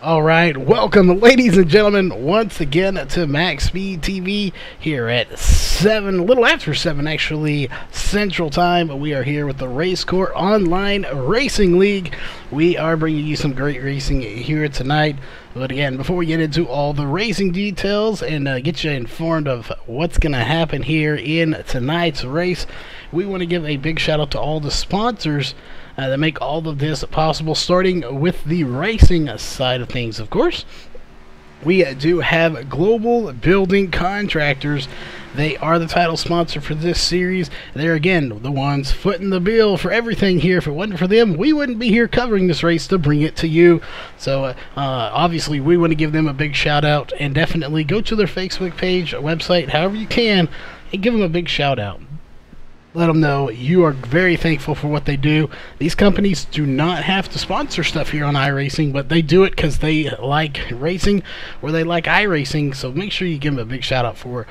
All right, welcome, ladies and gentlemen, once again to MaxSpeedTV here at 7, a little after 7 actually, Central Time. We are here with the Race Court Online Racing League. We are bringing you some great racing here tonight. But again, before we get into all the racing details and get you informed of what's going to happen here in tonight's race, we want to give a big shout out to all the sponsors that make all of this possible, starting with the racing side of things, of course. We do have Global Building Contractors. They are the title sponsor for this series. They're, again, the ones footing the bill for everything here. If it wasn't for them, we wouldn't be here covering this race to bring it to you. So, obviously, we want to give them a big shout-out, and definitely go to their Facebook page, website, however you can, and give them a big shout-out. Let them know you are very thankful for what they do. These companies do not have to sponsor stuff here on iRacing, but they do it because they like racing or they like iRacing. So make sure you give them a big shout out for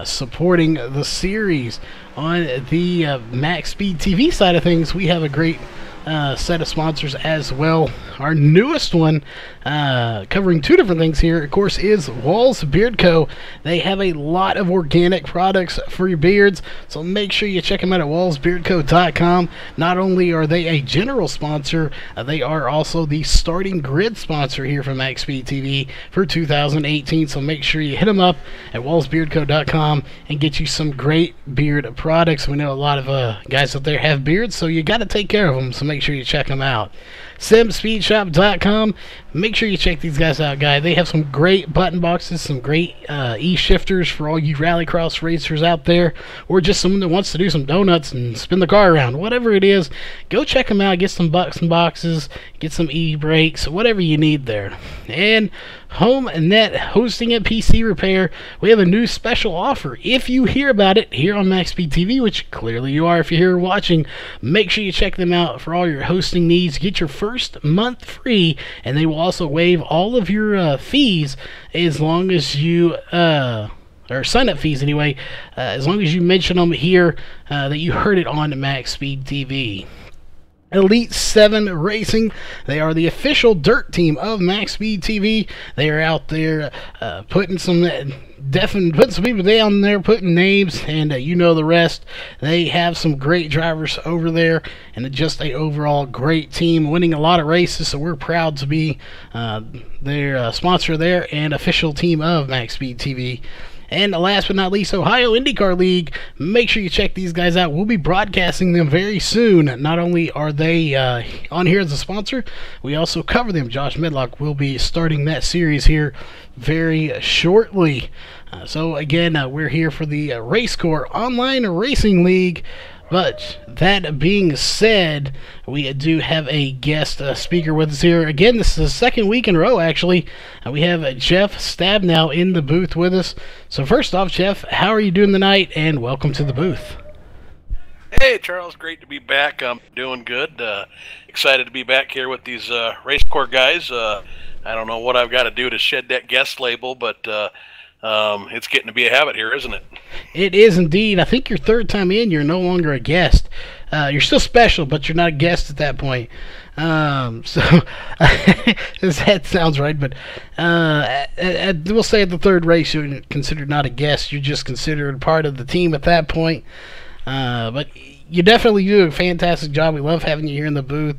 supporting the series. On the MaxSpeedTV side of things, we have a great set of sponsors as well. Our newest one, covering two different things here, of course, is Walls Beard Co. They have a lot of organic products for your beards, so make sure you check them out at wallsbeardco.com. Not only are they a general sponsor, they are also the starting grid sponsor here for MaxSpeedTV for 2018, so make sure you hit them up at wallsbeardco.com and get you some great beard products. We know a lot of guys out there have beards, so you got to take care of them, so make sure you check them out. SimSpeedShop.com. Make sure you check these guys out, guys. They have some great button boxes, some great e-shifters for all you rallycross racers out there, or just someone that wants to do some donuts and spin the car around. Whatever it is, go check them out. Get some bucks and boxes, get some e-brakes, whatever you need there. And HomeNet Hosting and PC Repair. We have a new special offer. If you hear about it here on MaxSpeedTV, which clearly you are if you're here watching, make sure you check them out for all your hosting needs. Get your first month free, and they will also waive all of your fees as long as you or sign-up fees anyway, as long as you mention them here that you heard it on MaxSpeedTV. Elite 7 Racing. They are the official dirt team of MaxSpeedTV. They are out there putting some people down there, putting names, and you know the rest. They have some great drivers over there, and just a overall great team, winning a lot of races. So we're proud to be their sponsor there and official team of MaxSpeedTV. And last but not least, Ohio IndyCar League. Make sure you check these guys out. We'll be broadcasting them very soon. Not only are they on here as a sponsor, we also cover them. Josh Medlock will be starting that series here very shortly. So again, we're here for the Race Court Online Racing League. But that being said, we do have a guest speaker with us here. Again, this is the second week in a row, actually. We have Jeff Stabnow in the booth with us. So first off, Jeff, how are you doing tonight? And welcome to the booth. Hey, Charles. Great to be back. I'm doing good. Excited to be back here with these Race Court guys. I don't know what I've got to do to shed that guest label, but it's getting to be a habit here, isn't it? It is indeed. I think your third time in, you're no longer a guest. You're still special, but you're not a guest at that point. So that sounds right, but we'll say at the third race, you're considered not a guest. You're just considered part of the team at that point. But you definitely do a fantastic job. We love having you here in the booth.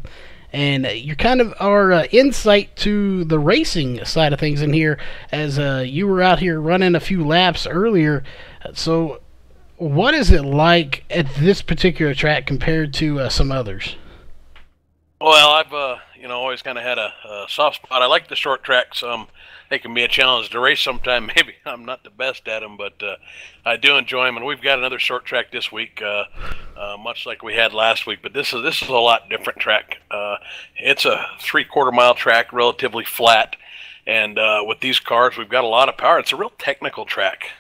And you're kind of our insight to the racing side of things in here, as you were out here running a few laps earlier. So what is it like at this particular track compared to some others? Well, I've always kind of had a soft spot. I like the short tracks. They can be a challenge to race sometime. Maybe I'm not the best at them, but I do enjoy them. And we've got another short track this week, much like we had last week. But this is a lot different track. It's a 3/4 mile track, relatively flat. And with these cars, we've got a lot of power. It's a real technical track.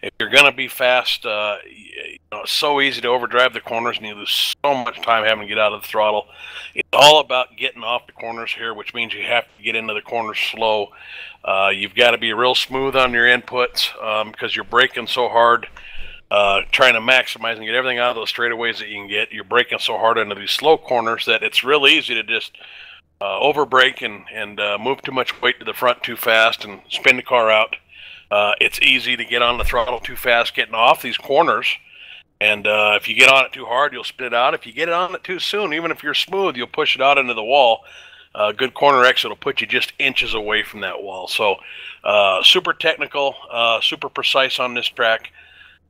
If you're going to be fast, it's so easy to overdrive the corners, and you lose so much time having to get out of the throttle. It's all about getting off the corners here, which means you have to get into the corners slow. You've got to be real smooth on your inputs because you're braking so hard, trying to maximize and get everything out of those straightaways that you can get. You're braking so hard into these slow corners that it's real easy to just overbrake and move too much weight to the front too fast and spin the car out. It's easy to get on the throttle too fast getting off these corners. And if you get on it too hard, you'll spin it out. If you get it on it too soon, even if you're smooth, you'll push it out into the wall. Good corner exit will put you just inches away from that wall. So super technical, super precise on this track.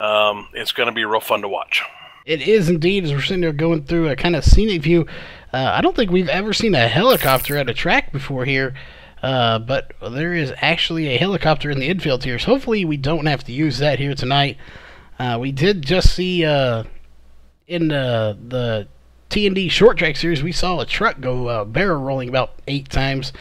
It's going to be real fun to watch. It is indeed, as we're sitting there going through a kind of scenic view. I don't think we've ever seen a helicopter at a track before here, but there is actually a helicopter in the infield here, so hopefully we don't have to use that here tonight. We did just see in the T&D short track series, we saw a truck go barrel rolling about 8 times,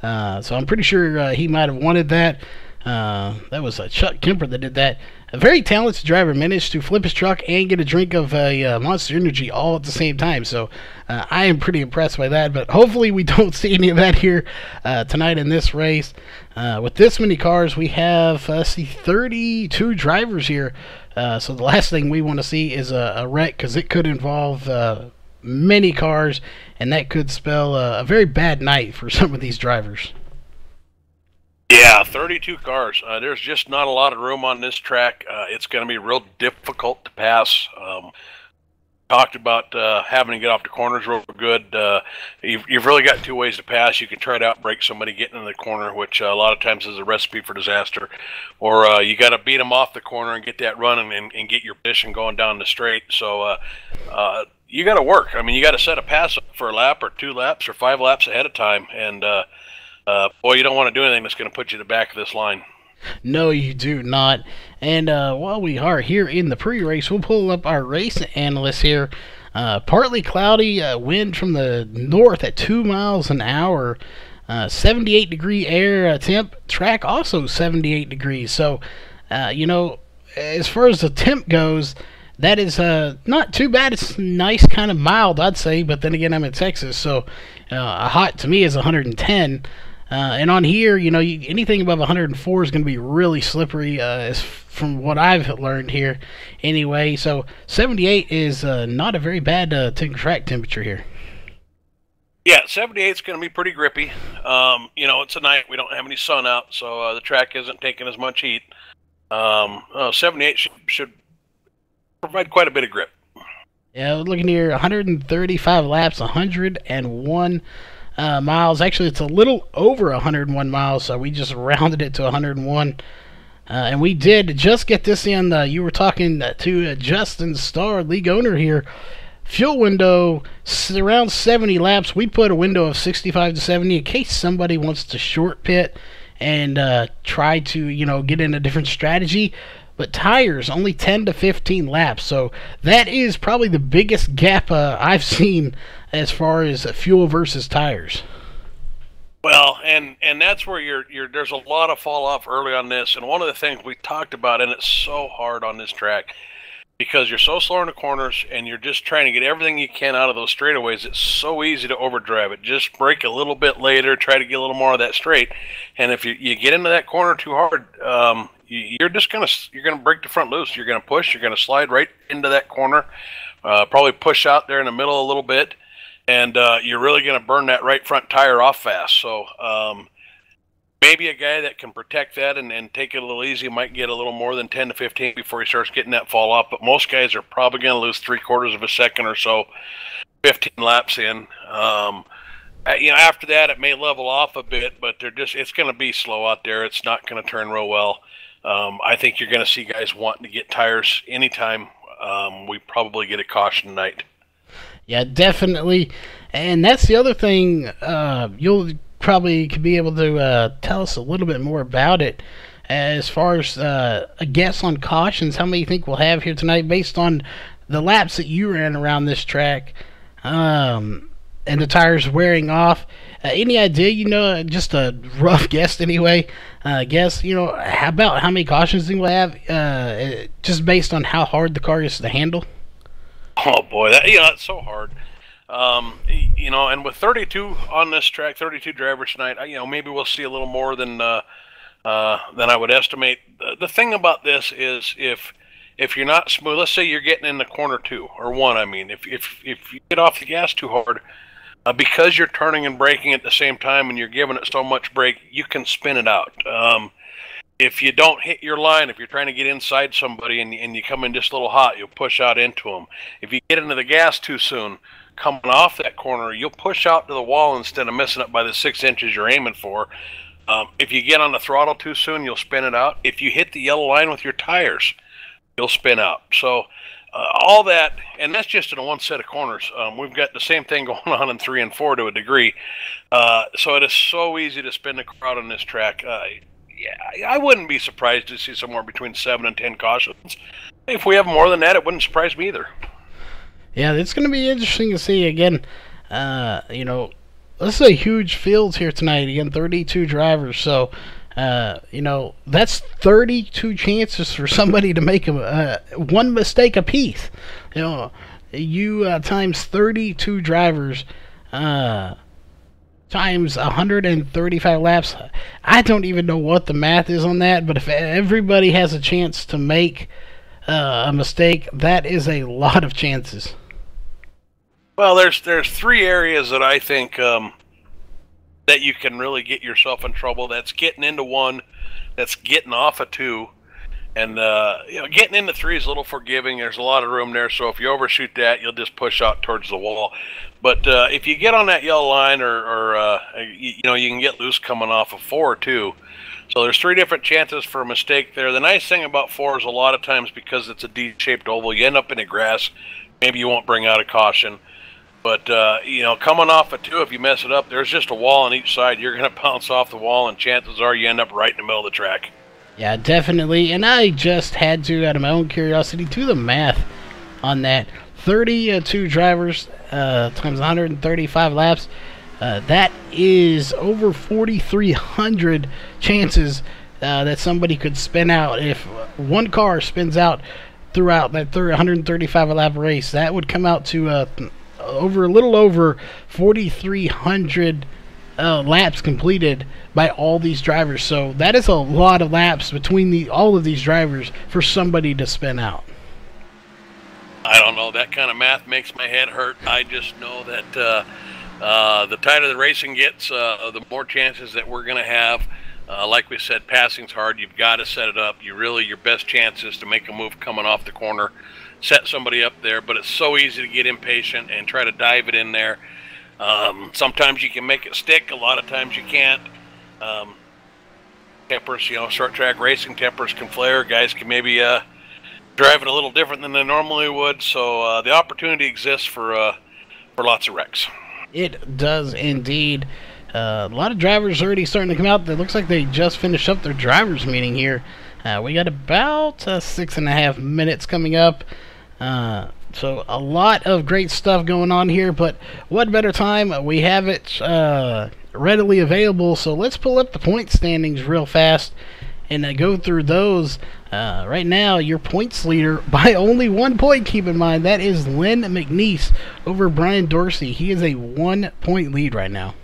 so I'm pretty sure he might have wanted that. That was Chuck Kemper that did that. A very talented driver managed to flip his truck and get a drink of Monster Energy all at the same time. So I am pretty impressed by that. But hopefully we don't see any of that here tonight in this race. With this many cars, we have 32 drivers here. So the last thing we want to see is a wreck, because it could involve many cars, and that could spell a very bad night for some of these drivers. Yeah, 32 cars. There's just not a lot of room on this track. It's going to be real difficult to pass. Talked about having to get off the corners real good. You've really got 2 ways to pass. You can try to outbrake somebody getting in the corner, which a lot of times is a recipe for disaster. Or you got to beat them off the corner and get that run and get your position going down the straight. So you got to work. I mean, you got to set a pass up for a lap or 2 laps or 5 laps ahead of time. And boy, you don't want to do anything that's going to put you to the back of this line. No, you do not. And while we are here in the pre-race, we'll pull up our race analyst here. Partly cloudy, wind from the north at 2 miles an hour. 78 degree air temp. Track also 78 degrees. So, you know, as far as the temp goes, that is not too bad. It's nice, kind of mild, I'd say. But then again, I'm in Texas, so hot to me is 110. And on here, you know, anything above 104 is going to be really slippery, as from what I've learned here. Anyway, so 78 is not a very bad track temperature here. Yeah, 78 is going to be pretty grippy. You know, it's a night. We don't have any sun out, so the track isn't taking as much heat. 78 should provide quite a bit of grip. Yeah, looking here, 135 laps, 101 miles. Actually, it's a little over 101 miles, so we just rounded it to 101. And we did just get this in. You were talking to Justin Starr, league owner here. Fuel window around 70 laps. We put a window of 65 to 70 in case somebody wants to short pit and try to, you know, get in a different strategy. But tires, only 10 to 15 laps. So that is probably the biggest gap I've seen as far as fuel versus tires. Well, and that's where there's a lot of fall off early on this. And one of the things we talked about, and it's so hard on this track, because you're so slow in the corners and you're just trying to get everything you can out of those straightaways. It's so easy to overdrive it. Just brake a little bit later, try to get a little more of that straight. And if you get into that corner too hard, you're gonna break the front loose. You're gonna push. You're gonna slide right into that corner. Probably push out there in the middle a little bit, and you're really gonna burn that right front tire off fast. So maybe a guy that can protect that and take it a little easy might get a little more than 10 to 15 before he starts getting that fall off. But most guys are probably going to lose 3/4 of a second or so, 15 laps in. You know, after that, it may level off a bit, but it's going to be slow out there. It's not going to turn real well. I think you're going to see guys wanting to get tires anytime we probably get a caution tonight. Yeah, definitely. And that's the other thing. You'll probably could be able to tell us a little bit more about it as far as a guess on cautions. How many you think we'll have here tonight based on the laps that you ran around this track and the tires wearing off? Any idea, you know, just a rough guess anyway, guess, you know, about how many cautions think we'll have just based on how hard the car is to handle? Oh boy, it's so hard. You know, and with 32 on this track, 32 drivers tonight, you know, maybe we'll see a little more than I would estimate. The thing about this is if you're not smooth, let's say you're getting in the corner 2 or 1. I mean, if you get off the gas too hard, because you're turning and braking at the same time and you're giving it so much brake, you can spin it out. If you don't hit your line, if you're trying to get inside somebody and you come in just a little hot, you'll push out into them. If you get into the gas too soon, coming off that corner, you'll push out to the wall instead of missing it by the 6 inches you're aiming for. If you get on the throttle too soon, you'll spin it out. If you hit the yellow line with your tires, you'll spin out. So all that, and that's just in one set of corners. We've got the same thing going on in 3 and 4 to a degree. So it is so easy to spin the crowd on this track. Yeah, I wouldn't be surprised to see somewhere between 7 and 10 cautions. If we have more than that, it wouldn't surprise me either. Yeah, it's going to be interesting to see again. You know, this is a huge field here tonight. Again, 32 drivers. So, you know, that's 32 chances for somebody to make one mistake apiece. You know, you times 32 drivers. Times 135 laps. I don't even know what the math is on that, but if everybody has a chance to make a mistake, that is a lot of chances. Well, there's 3 areas that I think that you can really get yourself in trouble. That's getting into 1, that's getting off of 2, and you know, getting into 3 is a little forgiving. There's a lot of room there, so if you overshoot that, you'll just push out towards the wall. But if you get on that yellow line, or you know, you can get loose coming off of 4 too. So there's 3 different chances for a mistake there. The nice thing about 4 is a lot of times, because it's a D-shaped oval, you end up in the grass. Maybe you won't bring out a caution. But you know, coming off of 2, if you mess it up, there's just a wall on each side. You're going to bounce off the wall, and chances are you end up right in the middle of the track. Yeah, definitely. And I just had to, out of my own curiosity, do the math on that. 32 drivers times 135 laps. That is over 4,300 chances that somebody could spin out. If one car spins out throughout that 135 lap race, that would come out to a little over 4,300 laps completed by all these drivers. So that is a lot of laps between all of these drivers for somebody to spin out. I don't know. That kind of math makes my head hurt. I just know that the tighter the racing gets, the more chances that we're going to have. Like we said, passing's hard. You've got to set it up. Your best chance is to make a move coming off the corner, set somebody up there. But it's so easy to get impatient and try to dive it in there. Sometimes you can make it stick. A lot of times you can't. Tempers, you know, short track racing, tempers can flare. Guys can maybe drive it a little different than they normally would. So the opportunity exists for lots of wrecks. It does indeed. A lot of drivers already starting to come out. It looks like they just finished up their drivers meeting here. We got about 6.5 minutes coming up. So a lot of great stuff going on here, but what better time? We have it readily available, so let's pull up the point standings real fast and go through those. Right now, your points leader by only 1 point, keep in mind. That is Lynn McNeese over Brian Dorsey. He is a 1-point lead right now.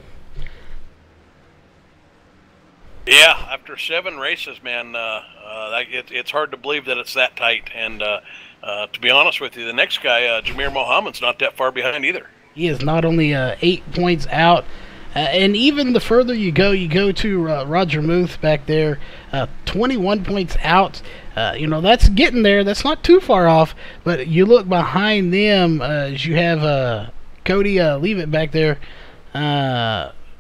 Yeah, after 7 races, man, it's hard to believe that it's that tight. And to be honest with you, the next guy, Jameer Mohammed's not that far behind either. He is not only 8 points out, and even the further you go to Roger Muth back there, 21 points out. You know, that's getting there. That's not too far off. But you look behind them as you have Cody Leavitt back there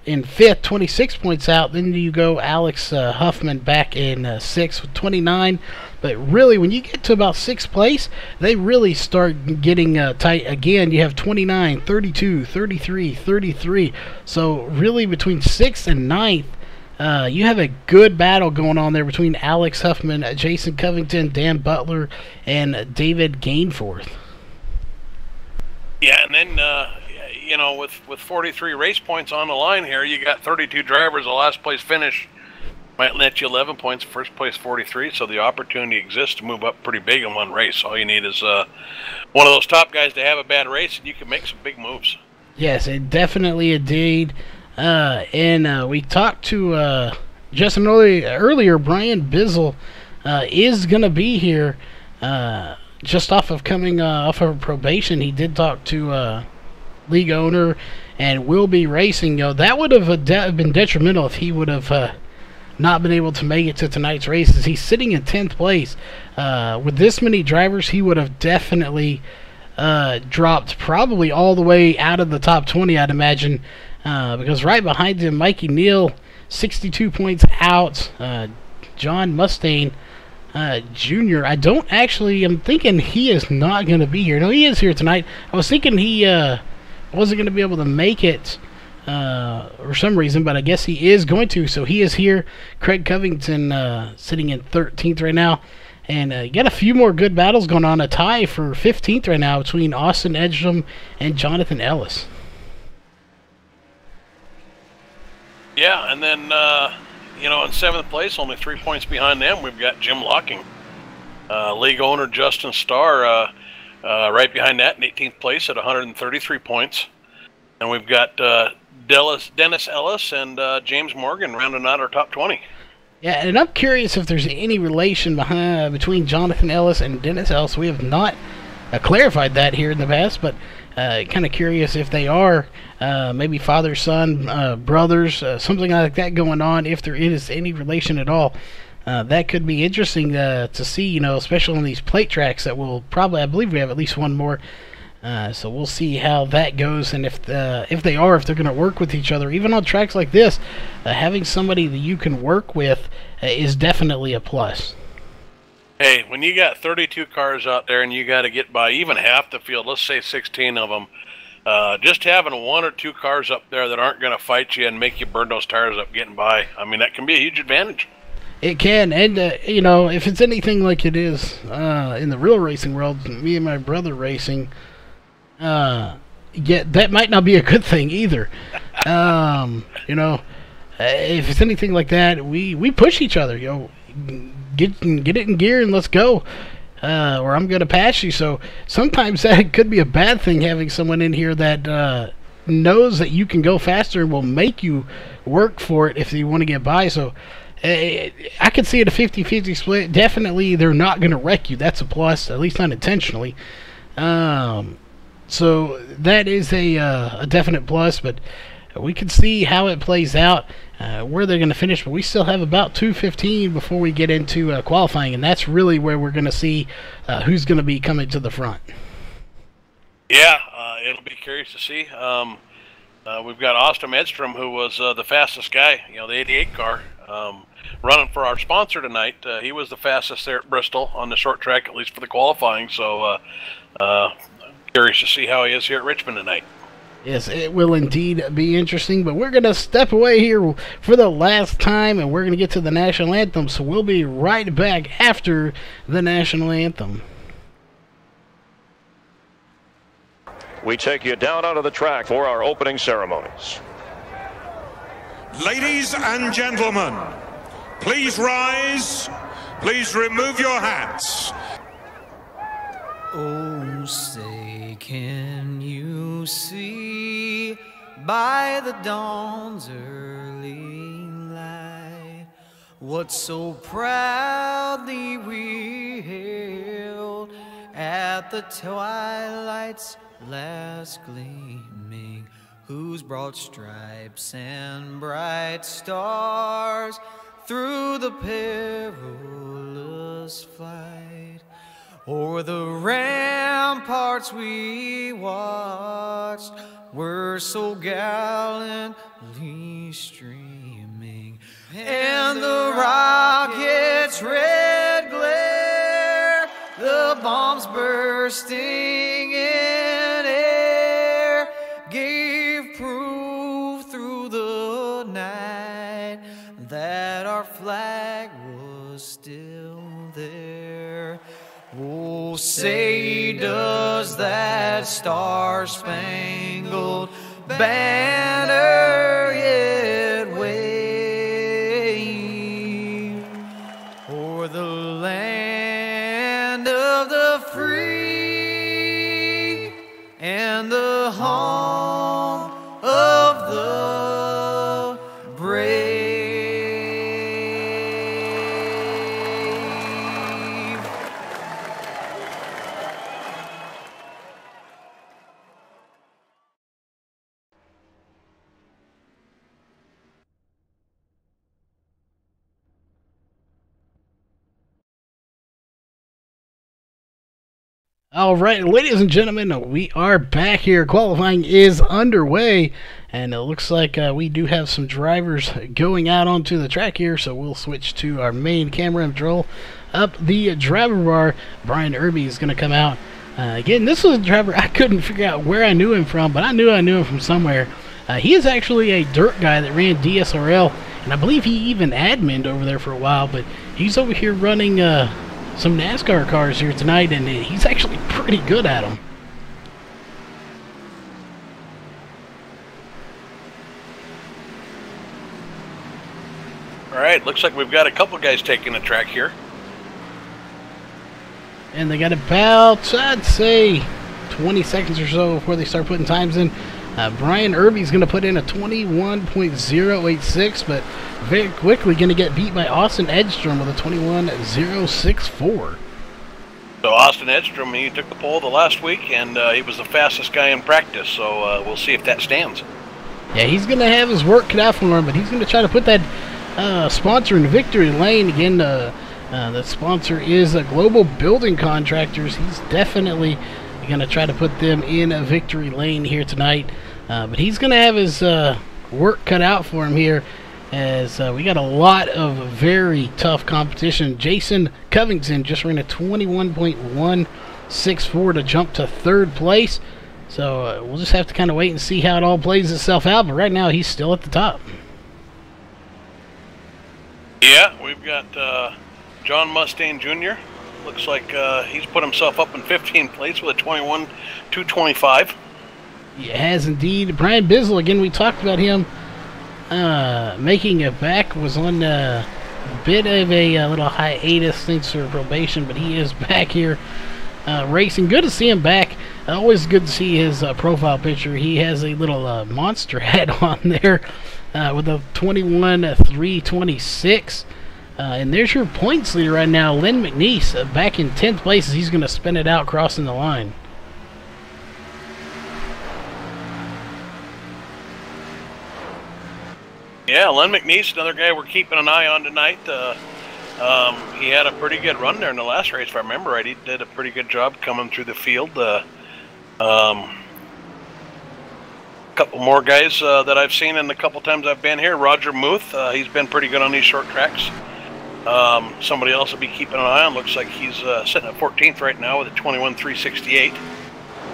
in 5th, 26 points out. Then you go Alex Huffman back in 6th with 29. But really, when you get to about 6th place, they really start getting tight again. You have 29, 32, 33, 33. So really, between 6th and 9th, you have a good battle going on there between Alex Huffman, Jason Covington, Dan Butler, and David Gainforth. Yeah, and then you know, with 43 race points on the line here, you got 32 drivers. The last place finish might net you 11 points. First place 43, so the opportunity exists to move up pretty big in one race. All you need is one of those top guys to have a bad race, and you can make some big moves. Yes, it definitely indeed. And we talked to Justin earlier. Brian Bizzle is going to be here just off of coming off of probation. He did talk to league owner and will be racing. That would have been detrimental if he would have not been able to make it to tonight's races. He's sitting in 10th place. With this many drivers, he would have definitely dropped probably all the way out of the top 20, I'd imagine, because right behind him, Mikey Neal, 62 points out. John Mustaine Jr. I'm thinking he is not going to be here. No, he is here tonight. I was thinking he wasn't going to be able to make it for some reason, but I guess he is going to, so he is here. Craig Covington sitting in 13th right now. And you got a few more good battles going on. A tie for 15th right now between Austin Edgem and Jonathan Ellis. Yeah, and then, in 7th place, only 3 points behind them, we've got Jim Locking. League owner Justin Starr right behind that in 18th place at 133 points. And we've got Dennis Ellis and James Morgan rounding out our top 20. Yeah, and I'm curious if there's any relation between Jonathan Ellis and Dennis Ellis. We have not clarified that here in the past, but kind of curious if they are maybe father, son, brothers, something like that going on, if there is any relation at all. That could be interesting to see, especially on these plate tracks that will probably, I believe we have at least one more. So we'll see how that goes, and if they're going to work with each other, even on tracks like this, having somebody that you can work with is definitely a plus. Hey, when you got 32 cars out there and you got to get by even half the field, let's say 16 of them, just having 1 or 2 cars up there that aren't going to fight you and make you burn those tires up getting by, I mean, that can be a huge advantage. It can, and if it's anything like it is in the real racing world, me and my brother racing, that might not be a good thing either. If it's anything like that, we push each other. Get it in gear and let's go, or I'm gonna pass you. So sometimes that could be a bad thing, having someone in here that knows that you can go faster and will make you work for it if you want to get by. So I could see it a 50-50 split. Definitely, they're not gonna wreck you. That's a plus, at least unintentionally. So that is a definite plus, but we can see how it plays out, where they're going to finish. But we still have about 2:15 before we get into qualifying, and that's really where we're going to see who's going to be coming to the front. Yeah, it'll be curious to see. We've got Austin Edstrom, who was the fastest guy, the 88 car, running for our sponsor tonight. He was the fastest there at Bristol on the short track, at least for the qualifying. So curious to see how he is here at Richmond tonight. Yes, it will indeed be interesting, but we're going to step away here for the last time, and we're going to get to the National Anthem, so we'll be right back after the National Anthem. We take you down onto the track for our opening ceremonies. Ladies and gentlemen, please rise. Please remove your hats. Oh, say, can you see by the dawn's early light what so proudly we hailed at the twilight's last gleaming, whose broad stripes and bright stars through the perilous flight o'er the ramparts we watched were so gallantly streaming, and the rocket's red glare, the bombs bursting in air, gave proof through the night that our flag was still there. Oh, say, does that star-spangled banner yet wave o'er the land of the free and the home of the brave? All right, ladies and gentlemen, we are back here. Qualifying is underway, and it looks like we do have some drivers going out onto the track here, so we'll switch to our main camera and drill up the driver bar. Brian Irby is going to come out. Again, this was a driver I couldn't figure out where I knew him from, but I knew him from somewhere. He is actually a dirt guy that ran DSRL, and I believe he even adminned over there for a while, but he's over here running some NASCAR cars here tonight, and he's actually pretty good at them. All right, looks like we've got a couple guys taking the track here. And they got about, I'd say, 20 seconds or so before they start putting times in. Brian Irby's going to put in a 21.086, but very quickly going to get beat by Austin Edstrom with a 21.064. So Austin Edstrom, he took the pole the last week, and he was the fastest guy in practice, so we'll see if that stands. Yeah, he's going to have his work cut out for him, but he's going to try to put that sponsor in victory lane. Again, the sponsor is Global Building Contractors. He's definitely going to try to put them in a victory lane here tonight. But he's going to have his work cut out for him here, as we got a lot of very tough competition. Jason Covington just ran a 21.164 to jump to third place. So we'll just have to kind of wait and see how it all plays itself out. But right now, he's still at the top. Yeah, we've got John Mustaine Jr. Looks like he's put himself up in 15th place with a 21.225. He has indeed. Brian Bizzle, again, we talked about him making it back, was on a bit of a little hiatus thanks for probation, but he is back here racing. Good to see him back. Always good to see his profile picture. He has a little monster hat on there with a 21.326. And there's your points leader right now, Len McNeese, back in 10th place as he's going to spin it out crossing the line. Yeah, Len McNeese, another guy we're keeping an eye on tonight. He had a pretty good run there in the last race, if I remember right. He did a pretty good job coming through the field. Couple more guys that I've seen in the couple times I've been here. Roger Muth, he's been pretty good on these short tracks. Somebody else will be keeping an eye on. Looks like he's sitting at 14th right now with a 21.368.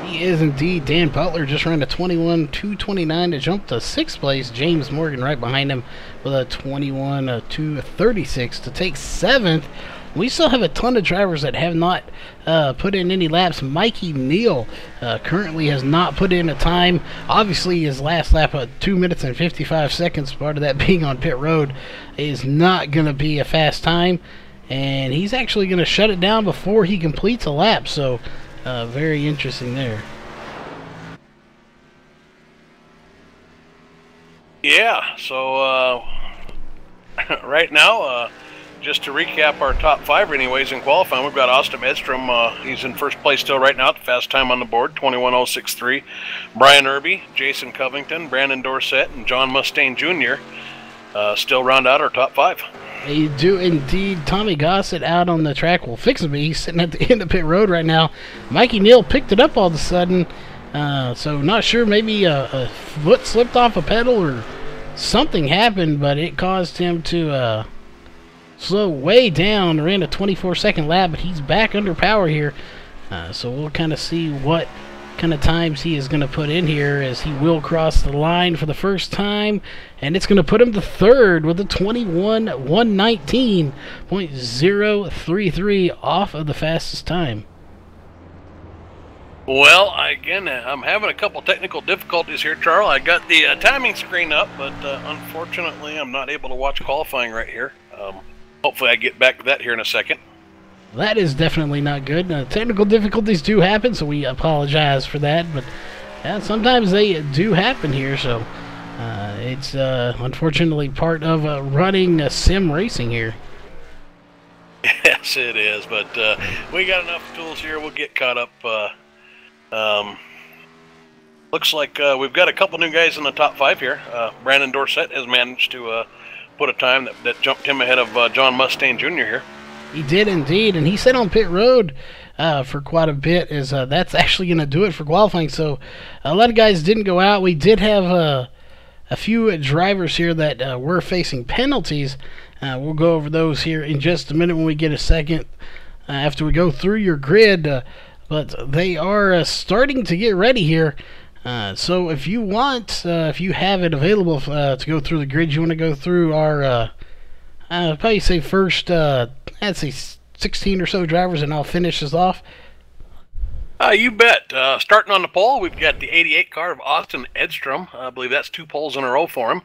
He is indeed. Dan Butler just ran a 21.229 to jump to 6th place. James Morgan right behind him with a 21.236 to take 7th. We still have a ton of drivers that have not put in any laps. Mikey Neal currently has not put in a time. Obviously, his last lap of 2 minutes and 55 seconds, part of that being on pit road, is not going to be a fast time. And he's actually going to shut it down before he completes a lap. So, very interesting there. Yeah, so right now, just to recap our top 5 anyways in qualifying, we've got Austin Edstrom. He's in first place still right now, the fast time on the board, 21.063. Brian Irby, Jason Covington, Brandon Dorsett, and John Mustaine Jr. Still round out our top 5. They do indeed. Tommy Gossett out on the track. Well, fixing me. He's sitting at the end of pit road right now. Mikey Neal picked it up all of a sudden. So not sure. Maybe a foot slipped off a pedal or something happened, but it caused him to slow way down. Ran a 24-second lap, but he's back under power here. So we'll kind of see what kind of times he is going to put in here, as he will cross the line for the first time, and it's going to put him to third with a 21.119.033 off of the fastest time. Well, again, I'm having a couple technical difficulties here, Charles. I got the timing screen up, but unfortunately I'm not able to watch qualifying right here. Hopefully I get back to that here in a second. That is definitely not good. Technical difficulties do happen, so we apologize for that. But sometimes they do happen here, so it's unfortunately part of running sim racing here. Yes, it is. But we got enough tools here. We'll get caught up. Looks like we've got a couple new guys in the top 5 here. Brandon Dorsett has managed to put a time that jumped him ahead of John Mustaine Jr. here. He did indeed, and he said on pit road for quite a bit, as that's actually going to do it for qualifying. So a lot of guys didn't go out. We did have a few drivers here that were facing penalties. We'll go over those here in just a minute when we get a second after we go through your grid. But they are starting to get ready here. So if you want, if you have it available to go through the grid, you want to go through our, probably say first, I'd say 16 or so drivers, and I'll finish this off. You bet. Starting on the pole, we've got the 88 car of Austin Edstrom. I believe that's 2 poles in a row for him.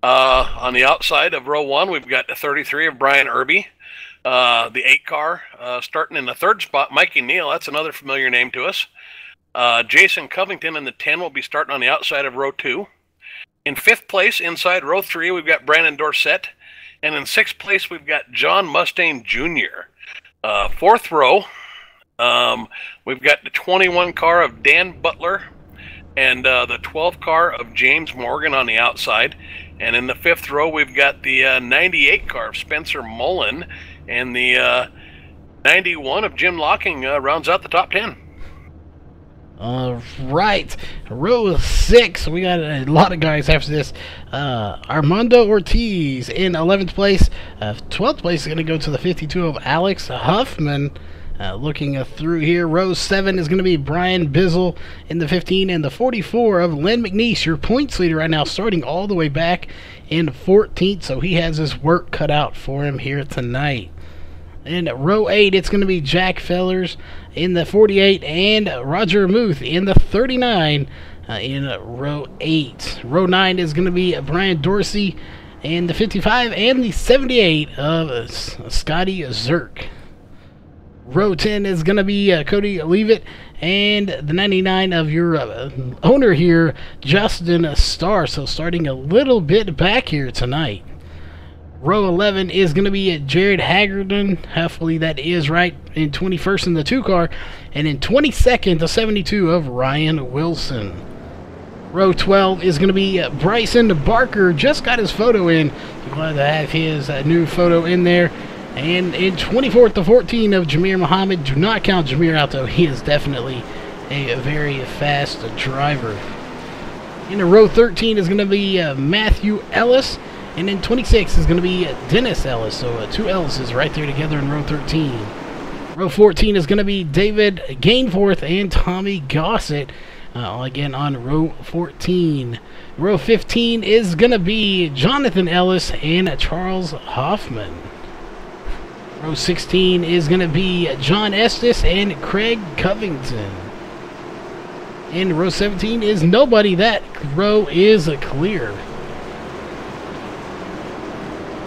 On the outside of row 1, we've got the 33 of Brian Irby. The 8 car, starting in the 3rd spot, Mikey Neal. That's another familiar name to us. Jason Covington in the 10 will be starting on the outside of row 2. In 5th place, inside row 3, we've got Brandon Dorsett. And in 6th place, we've got John Mustaine Jr. 4th row, we've got the 21 car of Dan Butler and the 12 car of James Morgan on the outside. And in the 5th row, we've got the 98 car of Spencer Mullen, and the 91 of Jim Locking rounds out the top 10. All right, row 6. We got a lot of guys after this. Armando Ortiz in 11th place. 12th place is going to go to the 52 of Alex Huffman. Looking through here, row 7 is going to be Brian Bizzle in the 15, and the 44 of Len McNeese, your points leader right now, starting all the way back in 14th, so he has his work cut out for him here tonight. In row 8, it's going to be Jack Fellers in the 48 and Roger Muth in the 39 in row 8. Row 9 is going to be Brian Dorsey in the 55 and the 78 of Scotty Zerk. Row 10 is going to be Cody Leavitt and the 99 of your owner here, Justin Starr. So starting a little bit back here tonight. Row 11 is going to be Jared Haggerton. Hopefully that is right. In 21st in the 2 car. And in 22nd, the 72 of Ryan Wilson. Row 12 is going to be Bryson Barker. Just got his photo in. Glad to have his new photo in there. And in 24th, the 14 of Jameer Muhammad. Do not count Jameer out, though. He is definitely a very fast driver. In row 13 is going to be Matthew Ellis. And in 26 is going to be Dennis Ellis. So 2 Ellises right there together in row 13. Row 14 is going to be David Gainforth and Tommy Gossett. Again on row 14. Row 15 is going to be Jonathan Ellis and Charles Hoffman. Row 16 is going to be John Estes and Craig Covington. And row 17 is nobody. That row is clear.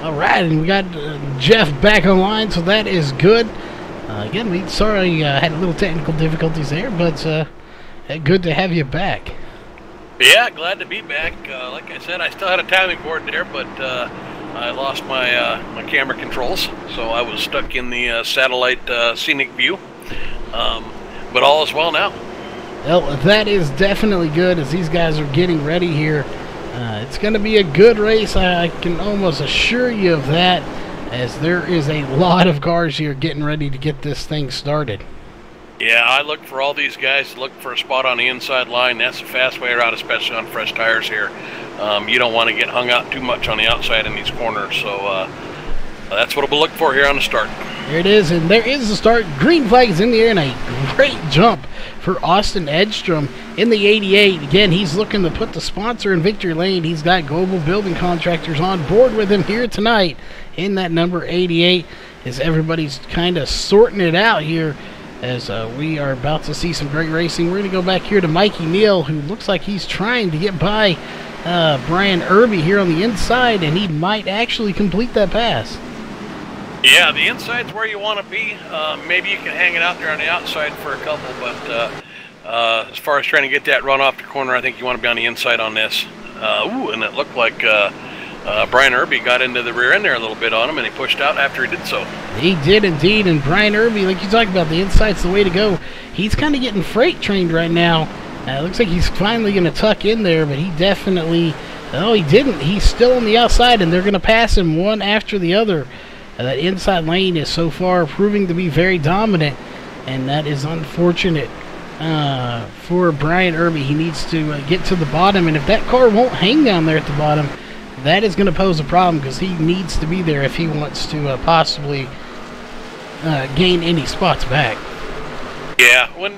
Alright, and we got Jeff back online, so that is good. Again, we sorry had a little technical difficulties there, but good to have you back. Yeah, glad to be back. Like I said, I still had a timing board there, but I lost my my camera controls, so I was stuck in the satellite scenic view. But all is well now. Well, that is definitely good as these guys are getting ready here. It's going to be a good race. I can almost assure you of that, as there is a lot of cars here getting ready to get this thing started. Yeah, I look for all these guys to look for a spot on the inside line. That's a fast way around, especially on fresh tires here. You don't want to get hung out too much on the outside in these corners, so that's what we'll look for here on the start. There it is, and there is the start. Green flag is in the air, and a great jump for Austin Edstrom in the 88. Again, he's looking to put the sponsor in victory lane. He's got Global Building Contractors on board with him here tonight in that number 88, as everybody's kind of sorting it out here, as we are about to see some great racing. We're going to go back here to Mikey Neal, who looks like he's trying to get by Brian Irby here on the inside, and he might actually complete that pass. Yeah, the inside's where you want to be. Maybe you can hang it out there on the outside for a couple, but as far as trying to get that run off the corner, I think you want to be on the inside on this. Ooh, and it looked like Brian Irby got into the rear end there a little bit on him, and he pushed out after he did so. He did indeed, and Brian Irby, like you talked about, the inside's the way to go. He's kind of getting freight trained right now. It looks like he's finally going to tuck in there, but he definitely... Oh, he didn't. He's still on the outside, and they're going to pass him one after the other. That inside lane is so far proving to be very dominant. and that is unfortunate for Brian Irby. He needs to get to the bottom, and if that car won't hang down there at the bottom, that is going to pose a problem because he needs to be there if he wants to possibly gain any spots back. Yeah, when,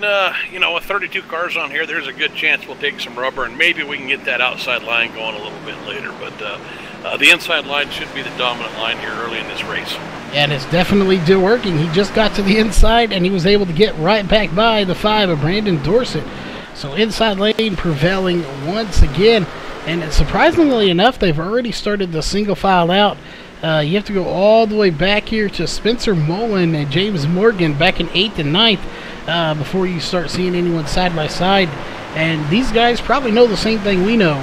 you know, with 32 cars on here, there's a good chance we'll take some rubber, and maybe we can get that outside line going a little bit later. But the inside line should be the dominant line here early in this race. And it's definitely working. He just got to the inside, and he was able to get right back by the 5 of Brandon Dorsett. So inside lane prevailing once again. And surprisingly enough, they've already started the single file out. You have to go all the way back here to Spencer Mullen and James Morgan back in 8th and 9th before you start seeing anyone side by side. And these guys probably know the same thing we know.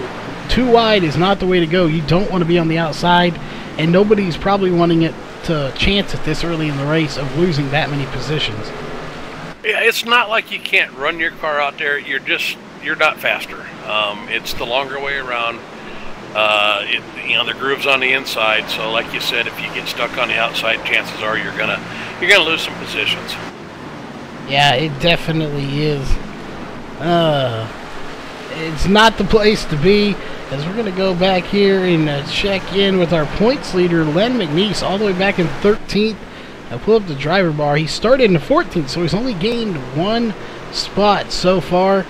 Too wide is not the way to go. You don't want to be on the outside, and nobody's probably wanting it to chance at this early in the race of losing that many positions. Yeah, it's not like you can't run your car out there. You're not faster. It's the longer way around. You know, the groove's on the inside, so like you said, if you get stuck on the outside, chances are you're gonna lose some positions. Yeah, it definitely is. It's not the place to be, as we're going to go back here and check in with our points leader, Len McNeese, all the way back in 13th. I pull up the driver bar. He started in 14th, so he's only gained 1 spot so far.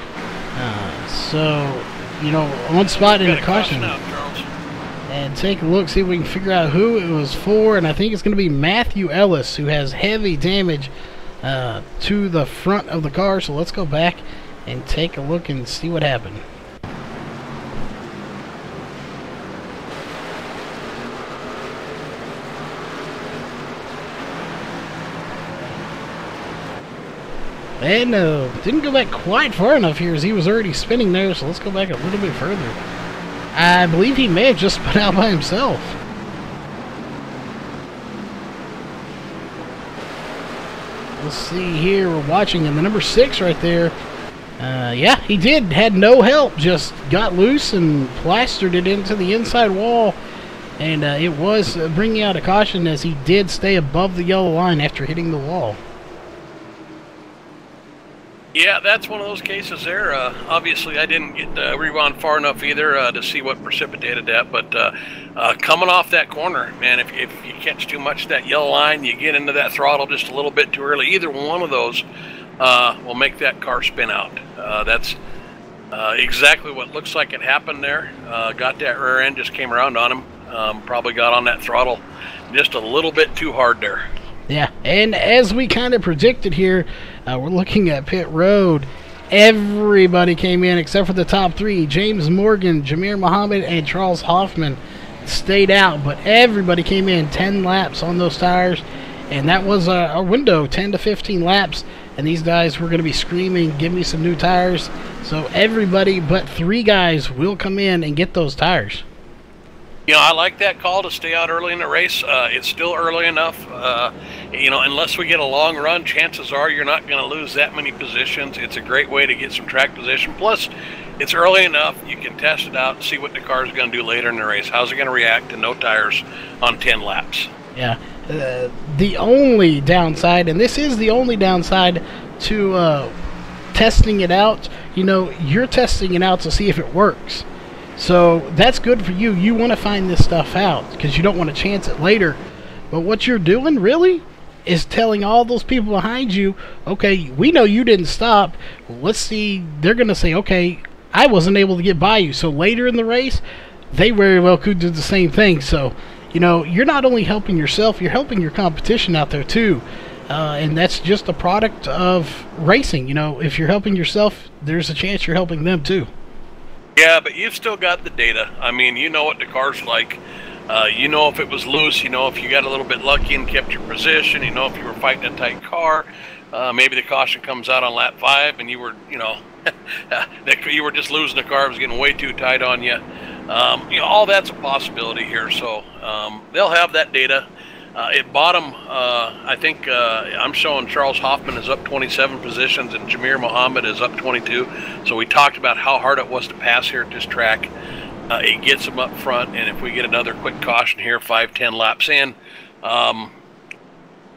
So, you know, 1 spot in the caution. And take a look, see if we can figure out who it was for. And I think it's going to be Matthew Ellis, who has heavy damage to the front of the car. So let's go back and take a look and see what happened. And didn't go back quite far enough here as he was already spinning there, so let's go back a little bit further. I believe he may have just spun out by himself. Let's see here, we're watching, and the number 6 right there, yeah, he did, had no help, just got loose and plastered it into the inside wall, and it was bringing out a caution as he did stay above the yellow line after hitting the wall. Yeah, that's one of those cases there. Obviously, I didn't get rewound far enough either to see what precipitated that, but coming off that corner, man, if you catch too much of that yellow line, you get into that throttle just a little bit too early, either one of those will make that car spin out. That's exactly what looks like it happened there. Got that rear end, just came around on him. Probably got on that throttle just a little bit too hard there. Yeah, and as we kind of predicted here, we're looking at pit road. Everybody came in except for the top 3. James Morgan, Jameer Muhammad, and Charles Hoffman stayed out, but everybody came in 10 laps on those tires, and that was a window, 10 to 15 laps, and these guys were going to be screaming, give me some new tires. So everybody but 3 guys will come in and get those tires. You know, I like that call to stay out early in the race. It's still early enough. You know, unless we get a long run, chances are you're not going to lose that many positions. It's a great way to get some track position. Plus, it's early enough. You can test it out and see what the car is going to do later in the race. How's it going to react to no tires on 10 laps? Yeah. The only downside, and this is the only downside to testing it out, you know, you're testing it out to see if it works. So that's good for you. You want to find this stuff out because you don't want to chance it later. But what you're doing really is telling all those people behind you, okay, we know you didn't stop. Well, let's see. They're going to say, okay, I wasn't able to get by you. So later in the race, they very well could do the same thing. So, you know, you're not only helping yourself, you're helping your competition out there too. And that's just a product of racing. You know, if you're helping yourself, there's a chance you're helping them too. Yeah, but you've still got the data. I mean, you know what the car's like. You know if it was loose. You know if you got a little bit lucky and kept your position. You know if you were fighting a tight car. Maybe the caution comes out on lap 5 and you were, you know, you were just losing the car. It was getting way too tight on you. You know, all that's a possibility here. So they'll have that data. At bottom, I think I'm showing Charles Hoffman is up 27 positions and Jameer Muhammad is up 22. So we talked about how hard it was to pass here at this track. It gets them up front, and if we get another quick caution here, 5-10 laps in,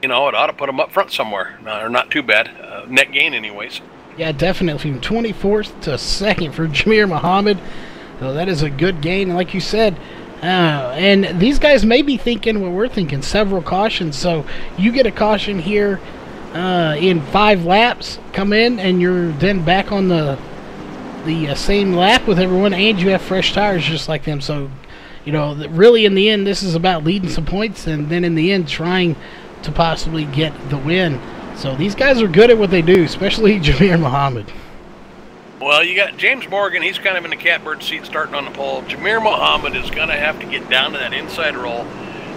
you know, it ought to put them up front somewhere. Or not too bad. net gain anyways. Yeah, definitely. From 24th to 2nd for Jamir Muhammad. So that is a good gain. And like you said, and these guys may be thinking what we're thinking, several cautions. So you get a caution here in 5 laps, come in, and you're then back on the same lap with everyone, and you have fresh tires just like them. So, you know, really in the end, this is about leading some points and then in the end trying to possibly get the win. So these guys are good at what they do, especially Jamir Muhammad. Well, you got James Morgan. He's kind of in the catbird seat starting on the pole. Jamir Muhammad is going to have to get down to that inside roll.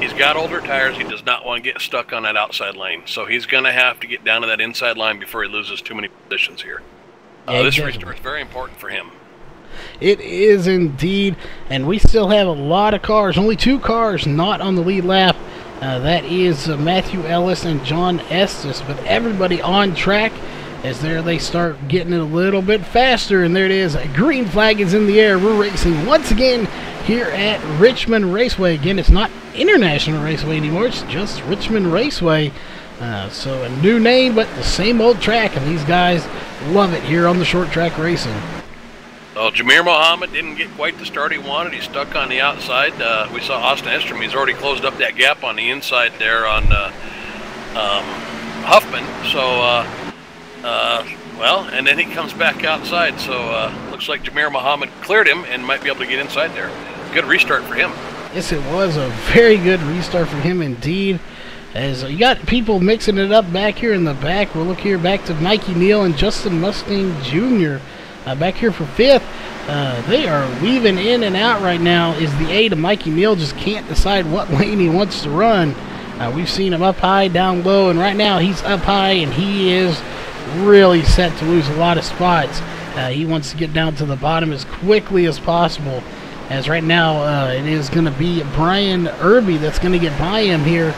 He's got older tires. He does not want to get stuck on that outside lane. So he's going to have to get down to that inside line before he loses too many positions here. This restart is very important for him. It is indeed. And we still have a lot of cars. Only 2 cars not on the lead lap. That is Matthew Ellis and John Estes. But everybody on track. As there they start getting it a little bit faster, and there it is. A green flag is in the air. We're racing once again here at Richmond Raceway. Again, it's not International Raceway anymore. It's just Richmond Raceway. So a new name, but the same old track, and these guys love it here on the short track racing. Well, Jamir Muhammad didn't get quite the start he wanted. He's stuck on the outside. We saw Austin Estrom. He's already closed up that gap on the inside there on Huffman. So... well, and then he comes back outside, so looks like Jamir Muhammad cleared him and might be able to get inside there. Good restart for him. Yes, it was a very good restart for him indeed. As you got people mixing it up back here in the back. We'll look here back to Mikey Neal and Justin Mustang Jr. Back here for 5th. They are weaving in and out right now. Is the 8 of Mikey Neal just can't decide what lane he wants to run. We've seen him up high, down low, and right now he's up high, and he is really set to lose a lot of spots. He wants to get down to the bottom as quickly as possible, as right now it is going to be Brian Irby that's going to get by him here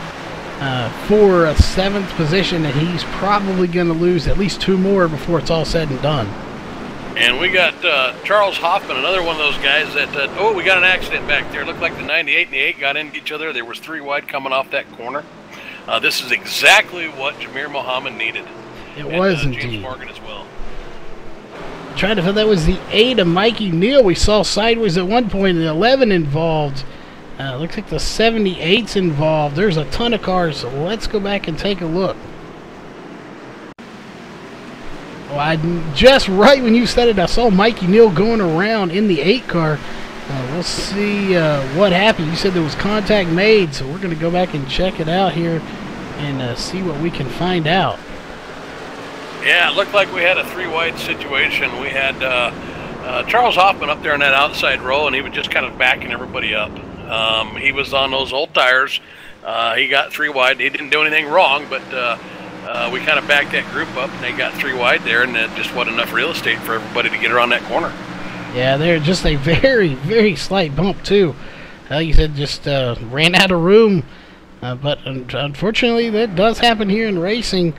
for a 7th position, and he's probably going to lose at least 2 more before it's all said and done. And we got Charles Hoffman, another one of those guys that, oh, we got an accident back there. Looked like the 98 and the 8 got into each other. There was 3 wide coming off that corner. This is exactly what Jamir Muhammad needed. It was James indeed. Morgan as well. Trying to find that was the 8 of Mikey Neal. We saw sideways at one point, the 11 involved. Looks like the 78's involved. There's a ton of cars, so let's go back and take a look. Well, just right when you said it, I saw Mikey Neal going around in the 8 car. We'll see what happened. You said there was contact made, so we're going to go back and check it out here and see what we can find out. Yeah, it looked like we had a 3 wide situation. We had Charles Hoffman up there in that outside row, and he was just kind of backing everybody up. He was on those old tires. He got 3 wide. He didn't do anything wrong, but we kind of backed that group up, and they got 3 wide there, and it just wasn't enough real estate for everybody to get around that corner. Yeah, they're just a very, very slight bump, too. You said just ran out of room, but unfortunately that does happen here in racing.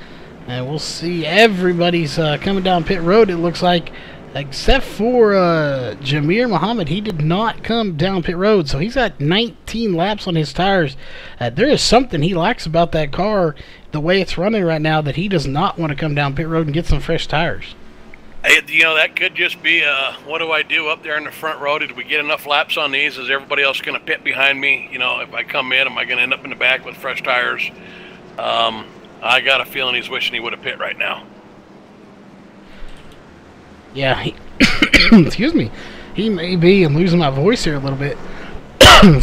And we'll see everybody's coming down pit road, it looks like, except for Jamir Muhammad. He did not come down pit road, so he's got 19 laps on his tires. There is something he likes about that car, the way it's running right now, that he does not want to come down pit road and get some fresh tires. You know, that could just be, what do I do up there in the front row? Did we get enough laps on these? Is everybody else going to pit behind me? You know, if I come in, am I going to end up in the back with fresh tires? I got a feeling he's wishing he would have pit right now. Yeah, excuse me. He may be, I'm losing my voice here a little bit,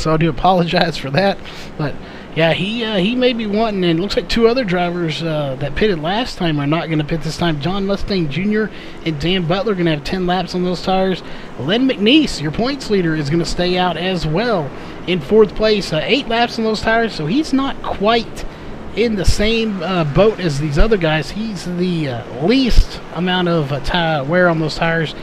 so I do apologize for that. But yeah, he may be wanting, and it looks like 2 other drivers that pitted last time are not going to pit this time. John Mustang Jr. and Dan Butler are going to have 10 laps on those tires. Len McNeese, your points leader, is going to stay out as well in 4th place. 8 laps on those tires, so he's not quite in the same boat as these other guys. He's the least amount of wear on those tires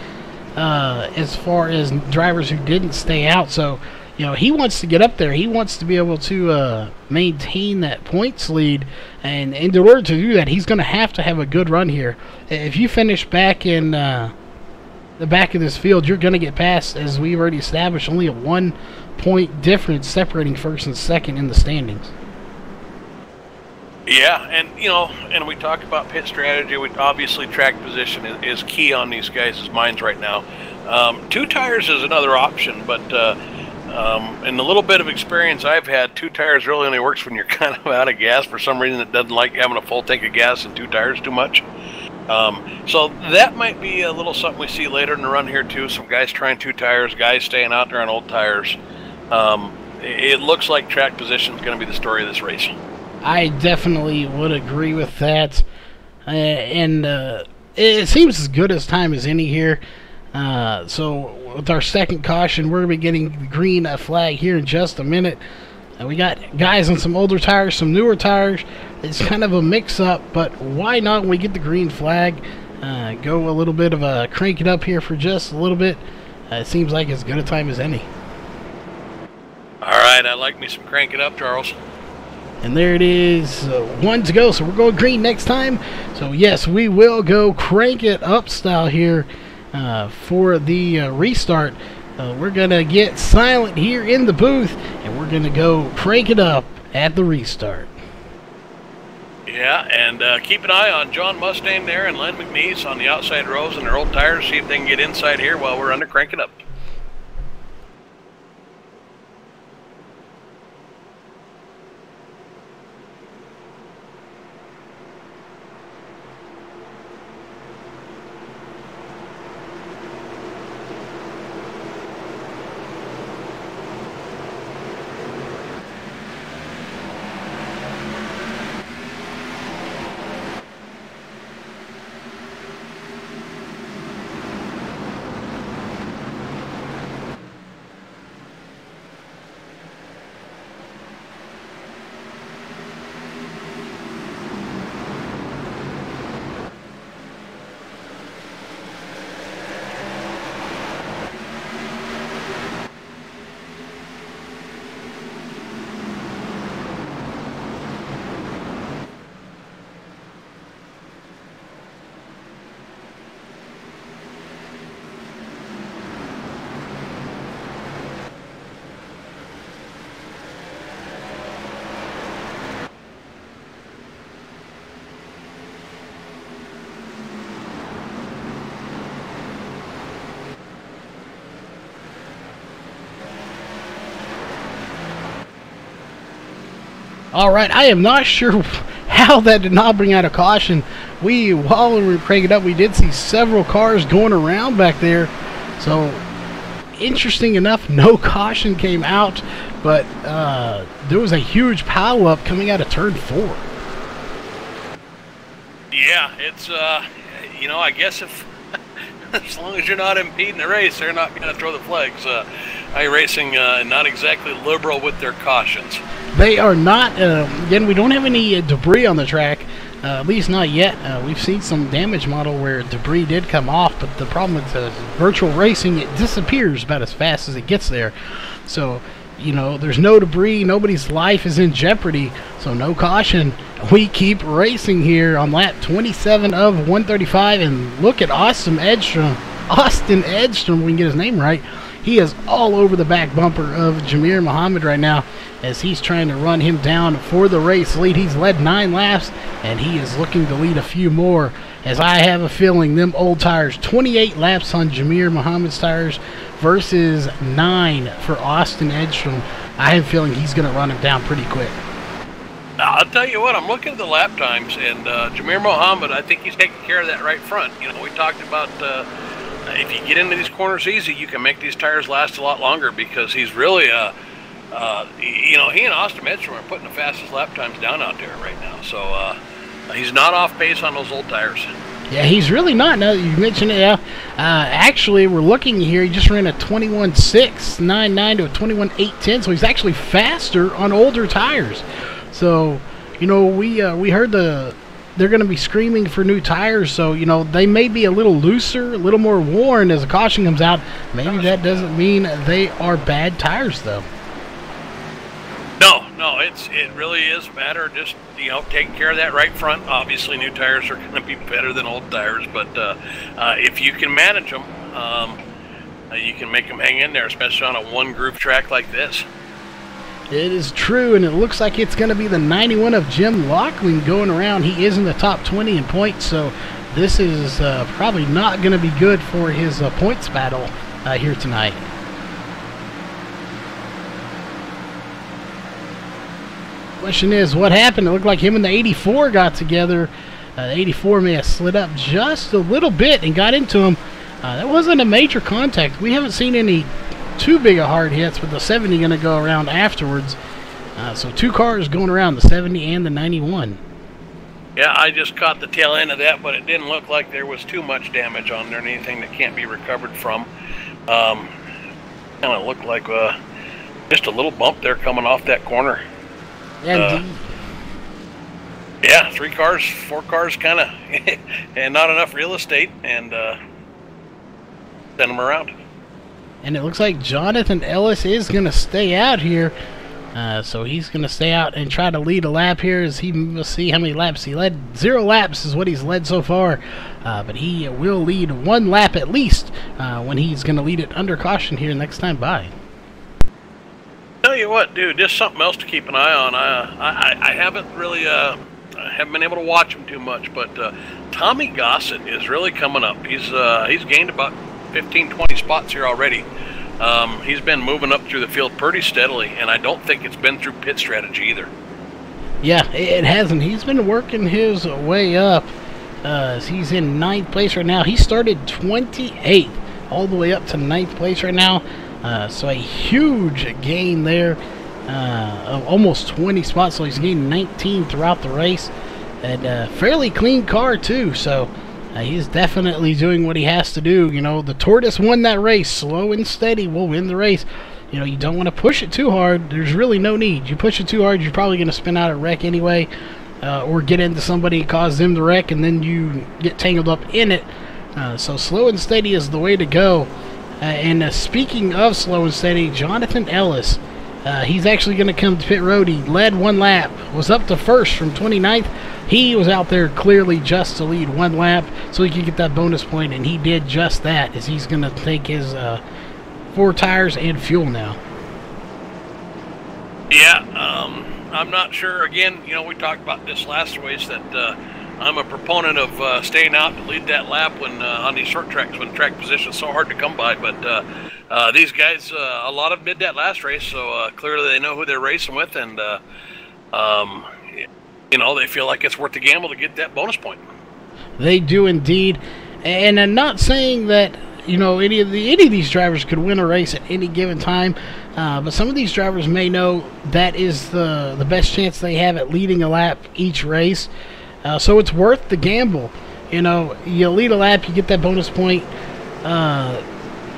as far as drivers who didn't stay out. So, you know, he wants to get up there. He wants to be able to maintain that points lead. And in order to do that, he's going to have a good run here. If you finish back in the back of this field, you're going to get past, as we've already established, only a 1-point difference separating first and second in the standings. Yeah, and and we talk about pit strategy. Obviously track position is key on these guys' minds right now. 2 tires is another option, but in the little bit of experience I've had, 2 tires really only works when you're kind of out of gas. For some reason, it doesn't like having a full tank of gas and 2 tires too much. So that might be a little something we see later in the run here too. Some guys trying 2 tires, guys staying out there on old tires. It looks like track position is going to be the story of this race. I definitely would agree with that, and it seems as good as time as any here. So with our second caution, we're going to be getting the green flag here in just a minute. We got guys on some older tires, some newer tires. It's kind of a mix-up, but why not, when we get the green flag, go a little bit of a crank it up here for just a little bit. It seems like as good a time as any. All right, I like me some crank it up, Charles. And there it is, 1 to go. So we're going green next time. So yes, we will go crank it up style here for the restart. We're going to get silent here in the booth, and we're going to go crank it up at the restart. Yeah, and keep an eye on John Mustang there and Len McNeese on the outside rows and their old tires. See if they can get inside here while we're under crank it up. All right, I am not sure how that did not bring out a caution. While we were cranking up, we did see several cars going around back there. So, interesting enough, no caution came out, but there was a huge pileup coming out of turn 4. Yeah, it's, I guess if, as long as you're not impeding the race, they're not going to throw the flags. iRacing not exactly liberal with their cautions. They are not. Again, we don't have any debris on the track, at least not yet. We've seen some damage model where debris did come off, but the problem with virtual racing, it disappears about as fast as it gets there. So, there's no debris, nobody's life is in jeopardy, so no caution. We keep racing here on lap 27 of 135, and look at Austin Edstrom, we can get his name right. He is all over the back bumper of Jamir Muhammad right now as he's trying to run him down for the race lead. He's led 9 laps, and he is looking to lead a few more, as I have a feeling them old tires, 28 laps on Jamir Muhammad's tires versus 9 for Austin Edstrom. I have a feeling he's going to run him down pretty quick. I'll tell you what, I'm looking at the lap times, and Jamir Muhammad, I think he's taking care of that right front. We talked about if you get into these corners easy, you can make these tires last a lot longer, because he's really, he and Austin Edstrom are putting the fastest lap times down out there right now. So he's not off pace on those old tires. Yeah, he's really not. Now that you mentioned it, actually, we're looking here. He just ran a 21.699 to a 21.810, so he's actually faster on older tires. So, we heard they're going to be screaming for new tires, so, they may be a little looser, a little more worn as a caution comes out. Maybe that doesn't mean they are bad tires, though. No, it really is a matter of just, taking care of that right front. Obviously, new tires are going to be better than old tires, but if you can manage them, you can make them hang in there, especially on a one-groove track like this. It is true, and it looks like it's going to be the 91 of Jim Laughlin going around. He is in the top 20 in points, so this is probably not going to be good for his points battle here tonight. Question is, what happened? It looked like him and the 84 got together. The 84 may have slid up just a little bit and got into him. That wasn't a major contact. We haven't seen any too big of hard hits, with the 70 going to go around afterwards. So 2 cars going around, the 70 and the 91. Yeah, I just caught the tail end of that, but it didn't look like there was too much damage on there, anything that can't be recovered from. Kind of looked like just a little bump there coming off that corner. Yeah, 3 cars, 4 cars, kind of, and not enough real estate, and send them around. And it looks like Jonathan Ellis is going to stay out here. So he's going to stay out and try to lead a lap here, as he will see how many laps he led. 0 laps is what he's led so far. But he will lead 1 lap at least when he's going to lead it under caution here next time by. Tell you what, dude, just something else to keep an eye on. I haven't really haven't been able to watch him too much, but Tommy Gossett is really coming up. He's gained about 15-20 spots here already. He's been moving up through the field pretty steadily, and I don't think it's been through pit strategy either. Yeah, it hasn't. He's been working his way up. He's in 9th place right now. He started 28th all the way up to 9th place right now. So a huge gain there of almost 20 spots. So he's gained 19 throughout the race, and fairly clean car too. So he's definitely doing what he has to do. You know, the Tortoise won that race. Slow and steady will win the race. You know, you don't want to push it too hard. There's really no need. You push it too hard, you're probably going to spin out a wreck anyway, or get into somebody and cause them to wreck, and then you get tangled up in it. So slow and steady is the way to go. And speaking of slow and steady, Jonathan Ellis, he's actually going to come to pit road. He led 1 lap, was up to 1st from 29th. He was out there clearly just to lead 1 lap so he could get that bonus point, and he did just that, as he's going to take his 4 tires and fuel now. Yeah, I'm not sure. Again, you know, we talked about this last race that I'm a proponent of staying out to lead that lap when on these short tracks, when track position is so hard to come by. But these guys, a lot of them did that last race, so clearly they know who they're racing with, and you know, they feel like it's worth the gamble to get that bonus point. They do indeed, and I'm not saying that, you know, any of these drivers could win a race at any given time, but some of these drivers may know that is the best chance they have at leading a lap each race. So it's worth the gamble. You know, you lead a lap, you get that bonus point.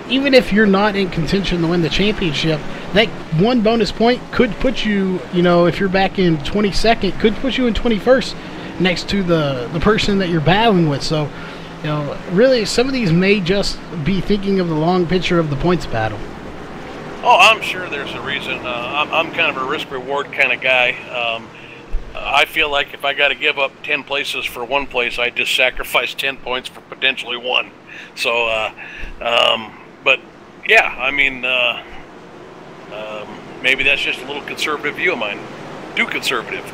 Even if you're not in contention to win the championship, that 1 bonus point could put you, you know, if you're back in 22nd, could put you in 21st next to the person that you're battling with. So, you know, really, some of these may just be thinking of the long picture of the points battle. Oh, I'm sure there's a reason. I'm kind of a risk-reward kind of guy. I feel like if I got to give up 10 places for 1 place, I just sacrifice 10 points for potentially 1. So, but yeah, I mean, maybe that's just a little conservative view of mine. Too conservative.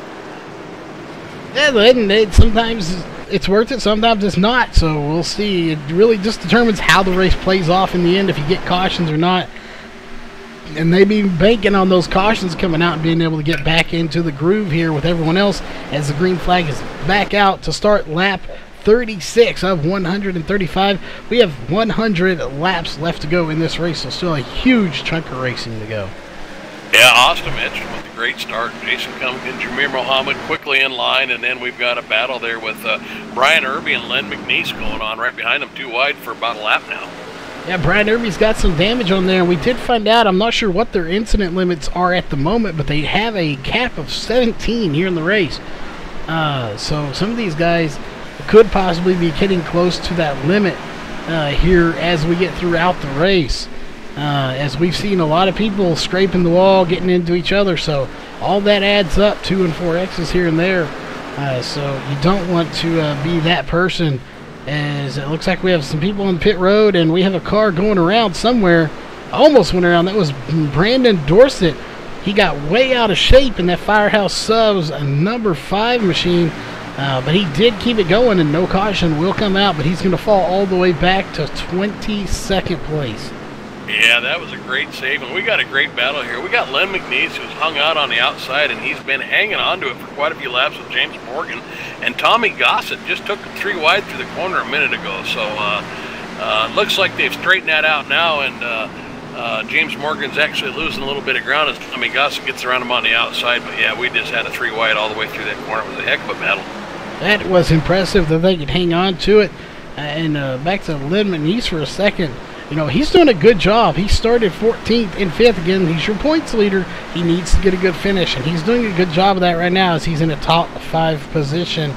Yeah, but sometimes it's worth it, sometimes it's not. So we'll see. It really just determines how the race plays off in the end, if you get cautions or not. And they be banking on those cautions coming out and being able to get back into the groove here with everyone else, as the green flag is back out to start lap 36 of 135. We have 100 laps left to go in this race, so still a huge chunk of racing to go. Yeah, Austin Edstrom with a great start. Jason Cummings and Jameer Mohammed quickly in line, and then we've got a battle there with Brian Irby and Len McNeese going on right behind them, 2 wide for about a lap now. Yeah, Brian Irby's got some damage on there. We did find out, I'm not sure what their incident limits are at the moment, but they have a cap of 17 here in the race. So some of these guys could possibly be getting close to that limit here as we get throughout the race. As we've seen a lot of people scraping the wall, getting into each other, so all that adds up, 2 and 4 X's here and there. So you don't want to be that person, as it looks like we have some people on pit road, and we have a car going around somewhere. Almost went around. That was Brandon Dorsett. He got way out of shape in that Firehouse Subs number 5 machine, but he did keep it going, and no caution will come out, but he's going to fall all the way back to 22nd place. Yeah, that was a great save, and we got a great battle here. We got Len McNeese, who's hung out on the outside, and he's been hanging on to it for quite a few laps with James Morgan. And Tommy Gossett just took it 3 wide through the corner a minute ago. So looks like they've straightened that out now, and James Morgan's actually losing a little bit of ground as Tommy Gossett gets around him on the outside. But yeah, we just had a 3 wide all the way through that corner. It was a heck of a battle. That was impressive that they could hang on to it. And back to Len McNeese for a second. You know, he's doing a good job. He started 14th and 5th. Again, he's your points leader. He needs to get a good finish, and he's doing a good job of that right now as he's in a top 5 position.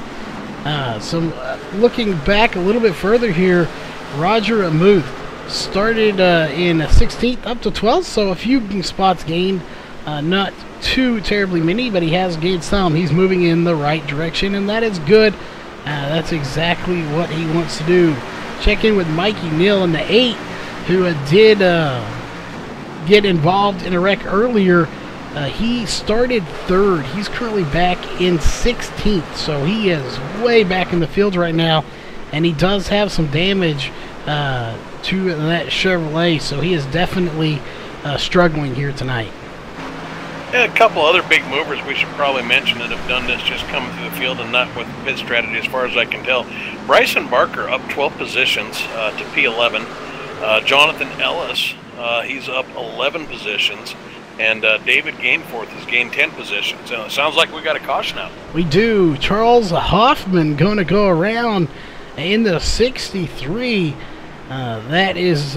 Looking back a little bit further here, Roger Amuth started in 16th up to 12th, so a few spots gained. Not too terribly many, but he has gained some. He's moving in the right direction, and that is good. That's exactly what he wants to do. Check in with Mikey Neal in the 8, who did get involved in a wreck earlier. He started 3rd. He's currently back in 16th, so he is way back in the field right now, and he does have some damage to that Chevrolet, so he is definitely struggling here tonight. Yeah, a couple other big movers we should probably mention that have done this just coming through the field and not with pit strategy as far as I can tell. Bryson Barker up 12 positions to P11. Jonathan Ellis, he's up 11 positions, and David Gainforth has gained 10 positions. And it sounds like we got a caution out. We do. Charles Hoffman going to go around in the 63. That is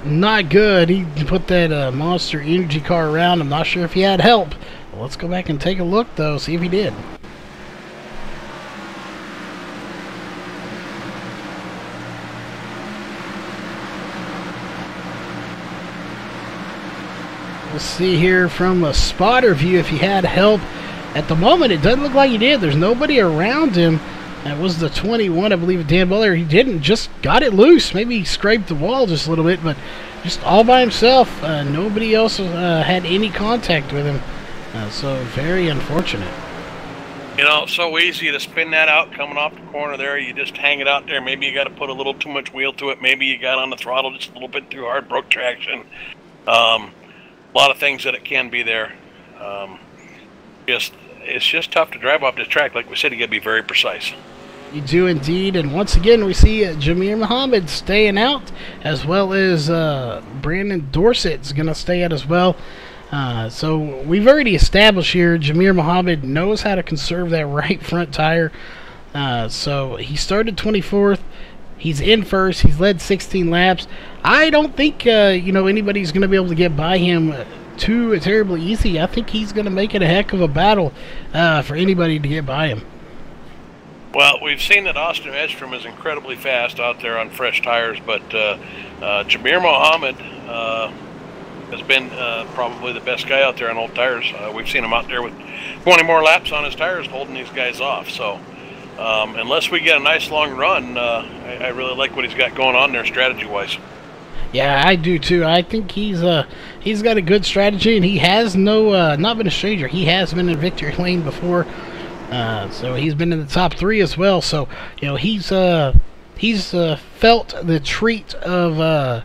not good. He put that Monster Energy car around. I'm not sure if he had help. Well, let's go back and take a look, though, see if he did. We'll see here from a spotter view if he had help. At the moment, it doesn't look like he did. There's nobody around him. That was the 21, I believe, Dan Butler. He didn't, just got it loose. Maybe he scraped the wall just a little bit, but just all by himself. Nobody else had any contact with him. So very unfortunate. You know, so easy to spin that out coming off the corner there. You just hang it out there. Maybe you got to put a little too much wheel to it. Maybe you got on the throttle just a little bit too hard, broke traction. A lot of things that it can be there. It's just tough to drive off this track. Like we said, you got to be very precise. You do indeed, and once again we see Jameer Muhammad staying out, as well as Brandon Dorsett's going to stay out as well. So we've already established here Jameer Muhammad knows how to conserve that right front tire. So he started 24th. He's in first. He's led 16 laps. I don't think anybody's going to be able to get by him too terribly easy. I think he's going to make it a heck of a battle for anybody to get by him. Well, we've seen that Austin Edstrom is incredibly fast out there on fresh tires, but Jameer Muhammad has been probably the best guy out there on old tires. We've seen him out there with 20 more laps on his tires holding these guys off. So unless we get a nice long run, I really like what he's got going on there strategy-wise. Yeah, I do too. I think he's got a good strategy, and he has not been a stranger. He has been in victory lane before, so he's been in the top 3 as well. So he's felt the treat of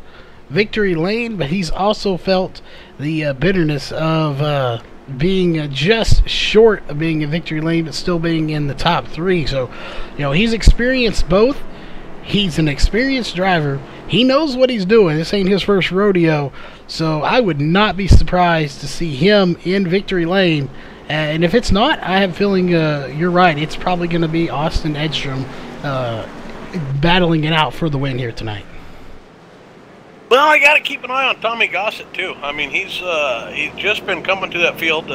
victory lane, but he's also felt the bitterness of being just short of being in victory lane, but still being in the top 3. So he's experienced both. He's an experienced driver. He knows what he's doing. This ain't his first rodeo, so I would not be surprised to see him in victory lane. And if it's not, I have a feeling you're right. It's probably going to be Austin Edstrom battling it out for the win here tonight. Well, I got to keep an eye on Tommy Gossett too. I mean, he's just been coming to that field.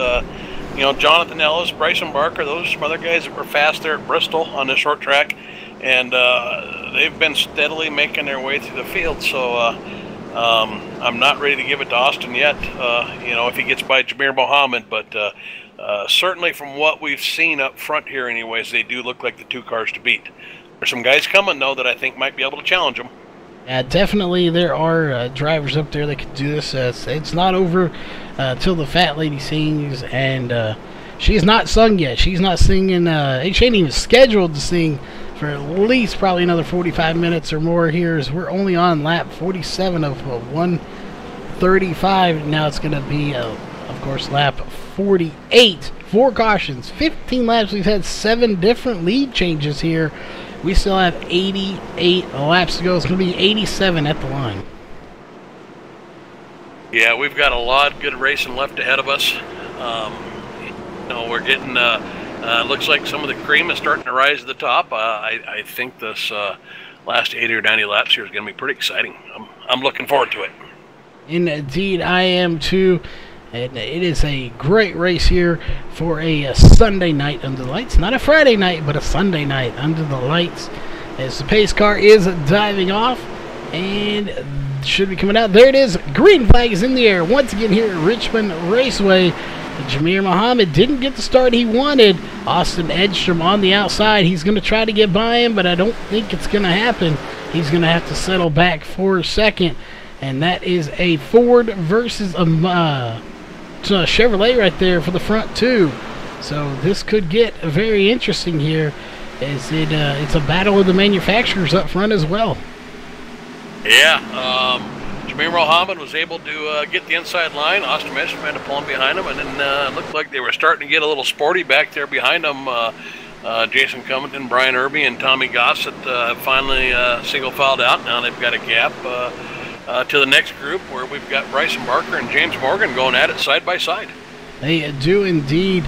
Jonathan Ellis, Bryson Barker, those are some other guys that were fast there at Bristol on the short track. And they've been steadily making their way through the field, so I'm not ready to give it to Austin yet, if he gets by Jameer Muhammad, but certainly from what we've seen up front here anyways, they do look like the 2 cars to beat. There's some guys coming, though, that I think might be able to challenge them. Yeah, definitely there are drivers up there that can do this. It's not over till the fat lady sings, and she's not sung yet. She's not singing. She ain't even scheduled to sing for at least probably another 45 minutes or more here, as we're only on lap 47 of 135. Now it's going to be, of course, lap 48. 4 cautions, 15 laps. We've had 7 different lead changes here. We still have 88 laps to go. It's going to be 87 at the line. Yeah, we've got a lot of good racing left ahead of us. We're getting, looks like some of the cream is starting to rise to the top. I think this last 80 or 90 laps here is going to be pretty exciting. I'm looking forward to it. Indeed, I am too. And it is a great race here for a Sunday night under the lights. Not a Friday night, but a Sunday night under the lights. As the pace car is diving off and should be coming out. There it is. Green flag is in the air once again here at Richmond Raceway. Jamir Muhammad didn't get the start he wanted. Austin Edstrom on the outside. He's going to try to get by him, but I don't think it's going to happen. He's going to have to settle back for a second. And that is a Ford versus a Chevrolet right there for the front two. So this could get very interesting here, as it's a battle of the manufacturers up front as well. Yeah, Jamir Mohammed was able to get the inside line. Austin Edstrom had to pull him behind him, and then it looked like they were starting to get a little sporty back there behind them. Jason Covington, Brian Irby, and Tommy Gossett finally single filed out. Now they've got a gap to the next group, where we've got Bryson Barker and James Morgan going at it side by side. They do indeed.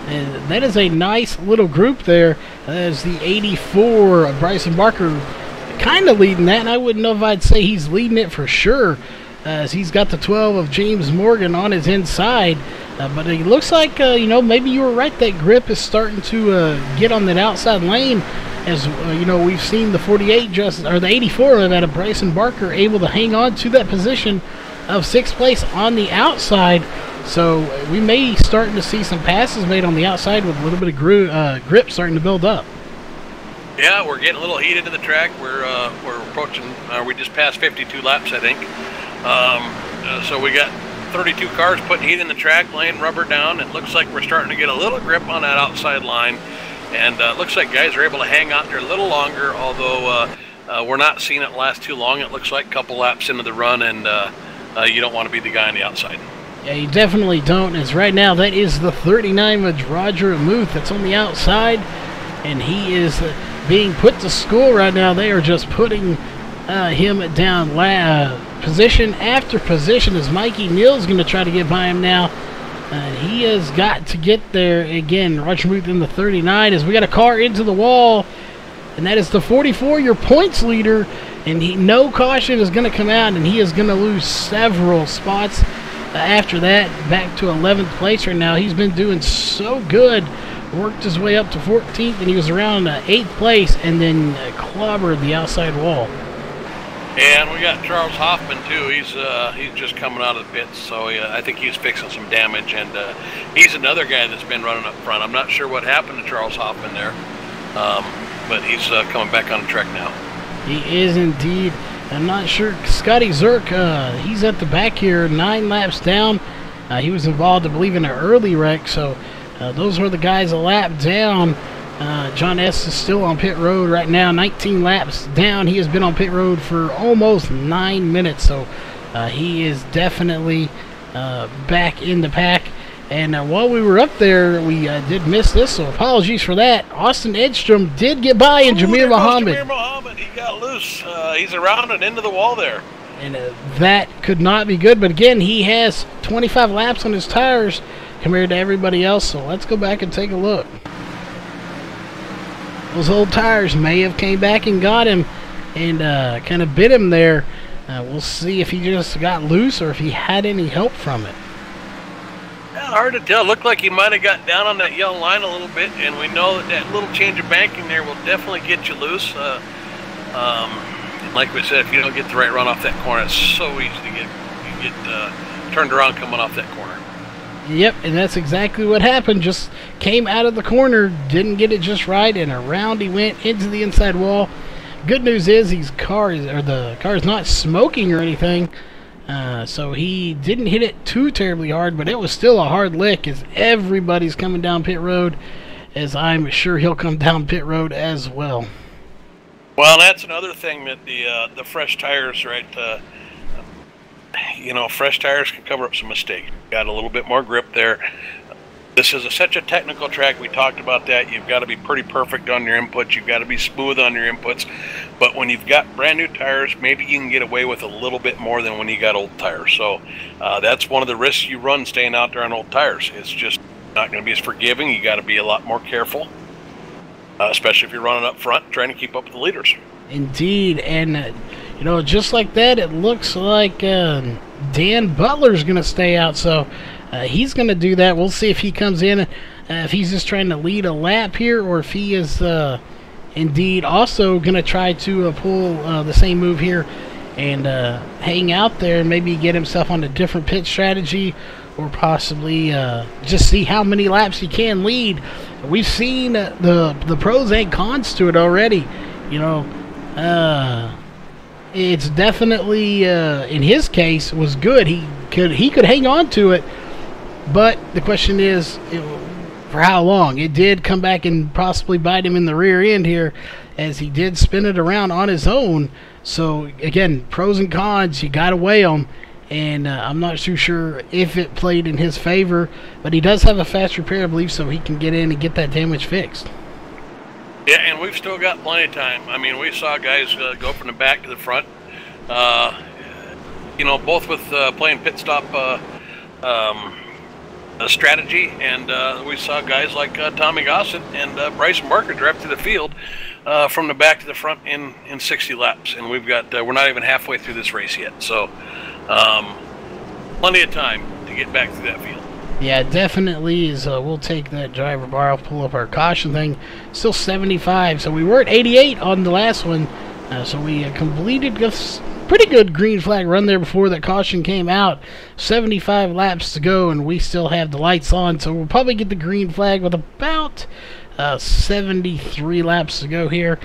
And that is a nice little group there. As the 84 Bryson Barker kind of leading that, and I wouldn't know if I'd say he's leading it for sure, as he's got the 12 of James Morgan on his inside. But it looks like, maybe you were right, that grip is starting to get on that outside lane. As we've seen the 48 the 84 of Bryson Barker able to hang on to that position of 6th place on the outside. So we may starting to see some passes made on the outside with a little bit of grip starting to build up. Yeah, we're getting a little heated in the track. We're approaching. We just passed 52 laps, I think. So we got 32 cars putting heat in the track, laying rubber down. It looks like we're starting to get a little grip on that outside line. And it looks like guys are able to hang out there a little longer, although we're not seeing it last too long. It looks like a couple laps into the run, and you don't want to be the guy on the outside. Yeah, you definitely don't. As right now, that is the 39 with Roger Muth that's on the outside, and he is being put to school right now. They are just putting him down position after position, as Mikey Neal's going to try to get by him now. He has got to get there again. Roger Muth in the 39, as we got a car into the wall, and that is the 44, your points leader, and no caution is going to come out, and he is going to lose several spots after that, back to 11th place right now. He's been doing so good, worked his way up to 14th, and he was around 8th place, and then clobbered the outside wall. And we got Charles Hoffman too. He's just coming out of the pits, so I think he's fixing some damage, and he's another guy that's been running up front. I'm not sure what happened to Charles Hoffman there, but he's coming back on the track now. He is indeed. I'm not sure. Scotty Zerk, he's at the back here, 9 laps down. He was involved, I believe, in an early wreck, so those were the guys a lap down. John S. is still on pit road right now, 19 laps down. He has been on pit road for almost 9 minutes, so he is definitely back in the pack. And while we were up there, we did miss this, so apologies for that. Austin Edstrom did get by, and Jamir Muhammad. Jamir Muhammad, he got loose. He's around and into the wall there. And that could not be good, but again, he has 25 laps on his tires compared to everybody else, so let's go back and take a look. Those old tires may have came back and got him and kind of bit him there. We'll see if he just got loose or if he had any help from it. Yeah, hard to tell. Looked like he might have got down on that yellow line a little bit, and we know that that little change of banking there will definitely get you loose. Like we said, if you don't get the right run off that corner, it's so easy to get turned around coming off that corner. Yep, and that's exactly what happened. Just came out of the corner, didn't get it just right, and around he went into the inside wall. Good news is the car is not smoking or anything. So he didn't hit it too terribly hard, but it was still a hard lick as everybody's coming down pit road, as I'm sure he'll come down pit road as well. Well, that's another thing that the fresh tires, right? You know, fresh tires can cover up some mistakes. Got a little bit more grip there. This is such a technical track. We talked about that. You've got to be pretty perfect on your inputs. You've got to be smooth on your inputs. But when you've got brand new tires, maybe you can get away with a little bit more than when you got old tires. So that's one of the risks you run staying out there on old tires. It's just not going to be as forgiving. You got to be a lot more careful, especially if you're running up front, trying to keep up with the leaders. Indeed, and you know, just like that, it looks like Dan Butler's going to stay out. So he's going to do that. We'll see if he comes in, if he's just trying to lead a lap here, or if he is indeed also going to try to pull the same move here and hang out there and maybe get himself on a different pit strategy, or possibly just see how many laps he can lead. We've seen the pros and cons to it already. You know, it's definitely in his case was good. He could hang on to it, but the question is, for how long? It did come back and possibly bite him in the rear end here, as he did spin it around on his own. So again, pros and cons, you got to weigh them, and I'm not too sure if it played in his favor, but he does have a fast repair, I believe, so he can get in and get that damage fixed. Yeah, and we've still got plenty of time. I mean, we saw guys go from the back to the front. You know, both with playing pit stop strategy, and we saw guys like Tommy Gossett and Bryson Barker drive to the field from the back to the front in 60 laps, and we've got we're not even halfway through this race yet, so plenty of time to get back through that field. Yeah, it definitely is. We'll take that driver bar. I'll pull up our caution thing. Still 75, so we were at 88 on the last one, so we completed a pretty good green flag run there before that caution came out. 75 laps to go, and we still have the lights on, so we'll probably get the green flag with about 73 laps to go here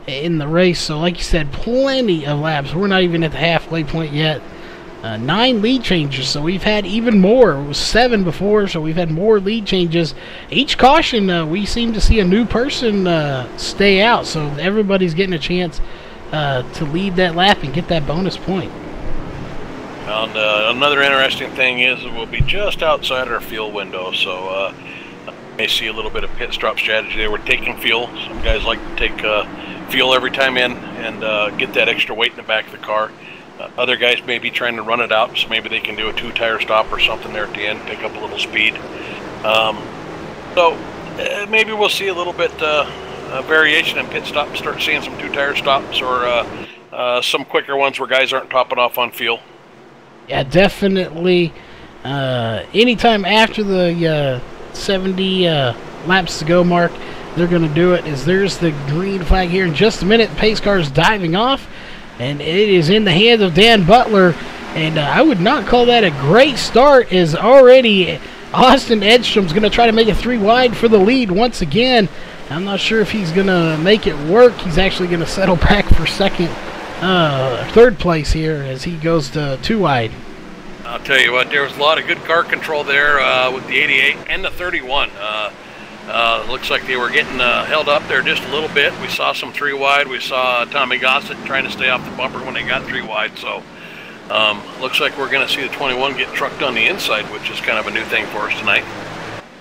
in the race. So like you said, plenty of laps. We're not even at the halfway point yet. 9 lead changes, so we've had even more. It was 7 before, so we've had more lead changes. Each caution, we seem to see a new person stay out, so everybody's getting a chance to lead that lap and get that bonus point. And another interesting thing is that we'll be just outside our fuel window, so may see a little bit of pit stop strategy there. We're taking fuel. Some guys like to take fuel every time in and get that extra weight in the back of the car. Other guys may be trying to run it out, so maybe they can do a 2-tire stop or something there at the end, pick up a little speed. So maybe we'll see a little bit variation in pit stops, start seeing some 2-tire stops, or some quicker ones where guys aren't topping off on fuel. Yeah, definitely. Anytime after the 70 laps to go mark, they're going to do it. As there's the green flag here in just a minute. Pace car is diving off, and it is in the hands of Dan Butler, and I would not call that a great start, as already Austin Edstrom's going to try to make it 3 wide for the lead once again. I'm not sure if he's going to make it work. He's actually going to settle back for third place here as he goes to 2 wide. I'll tell you what, there was a lot of good car control there with the 88 and the 31. Looks like they were getting held up there just a little bit. We saw some 3 wide. We saw Tommy Gossett trying to stay off the bumper when they got 3 wide. So looks like we're going to see the 21 get trucked on the inside, which is kind of a new thing for us tonight.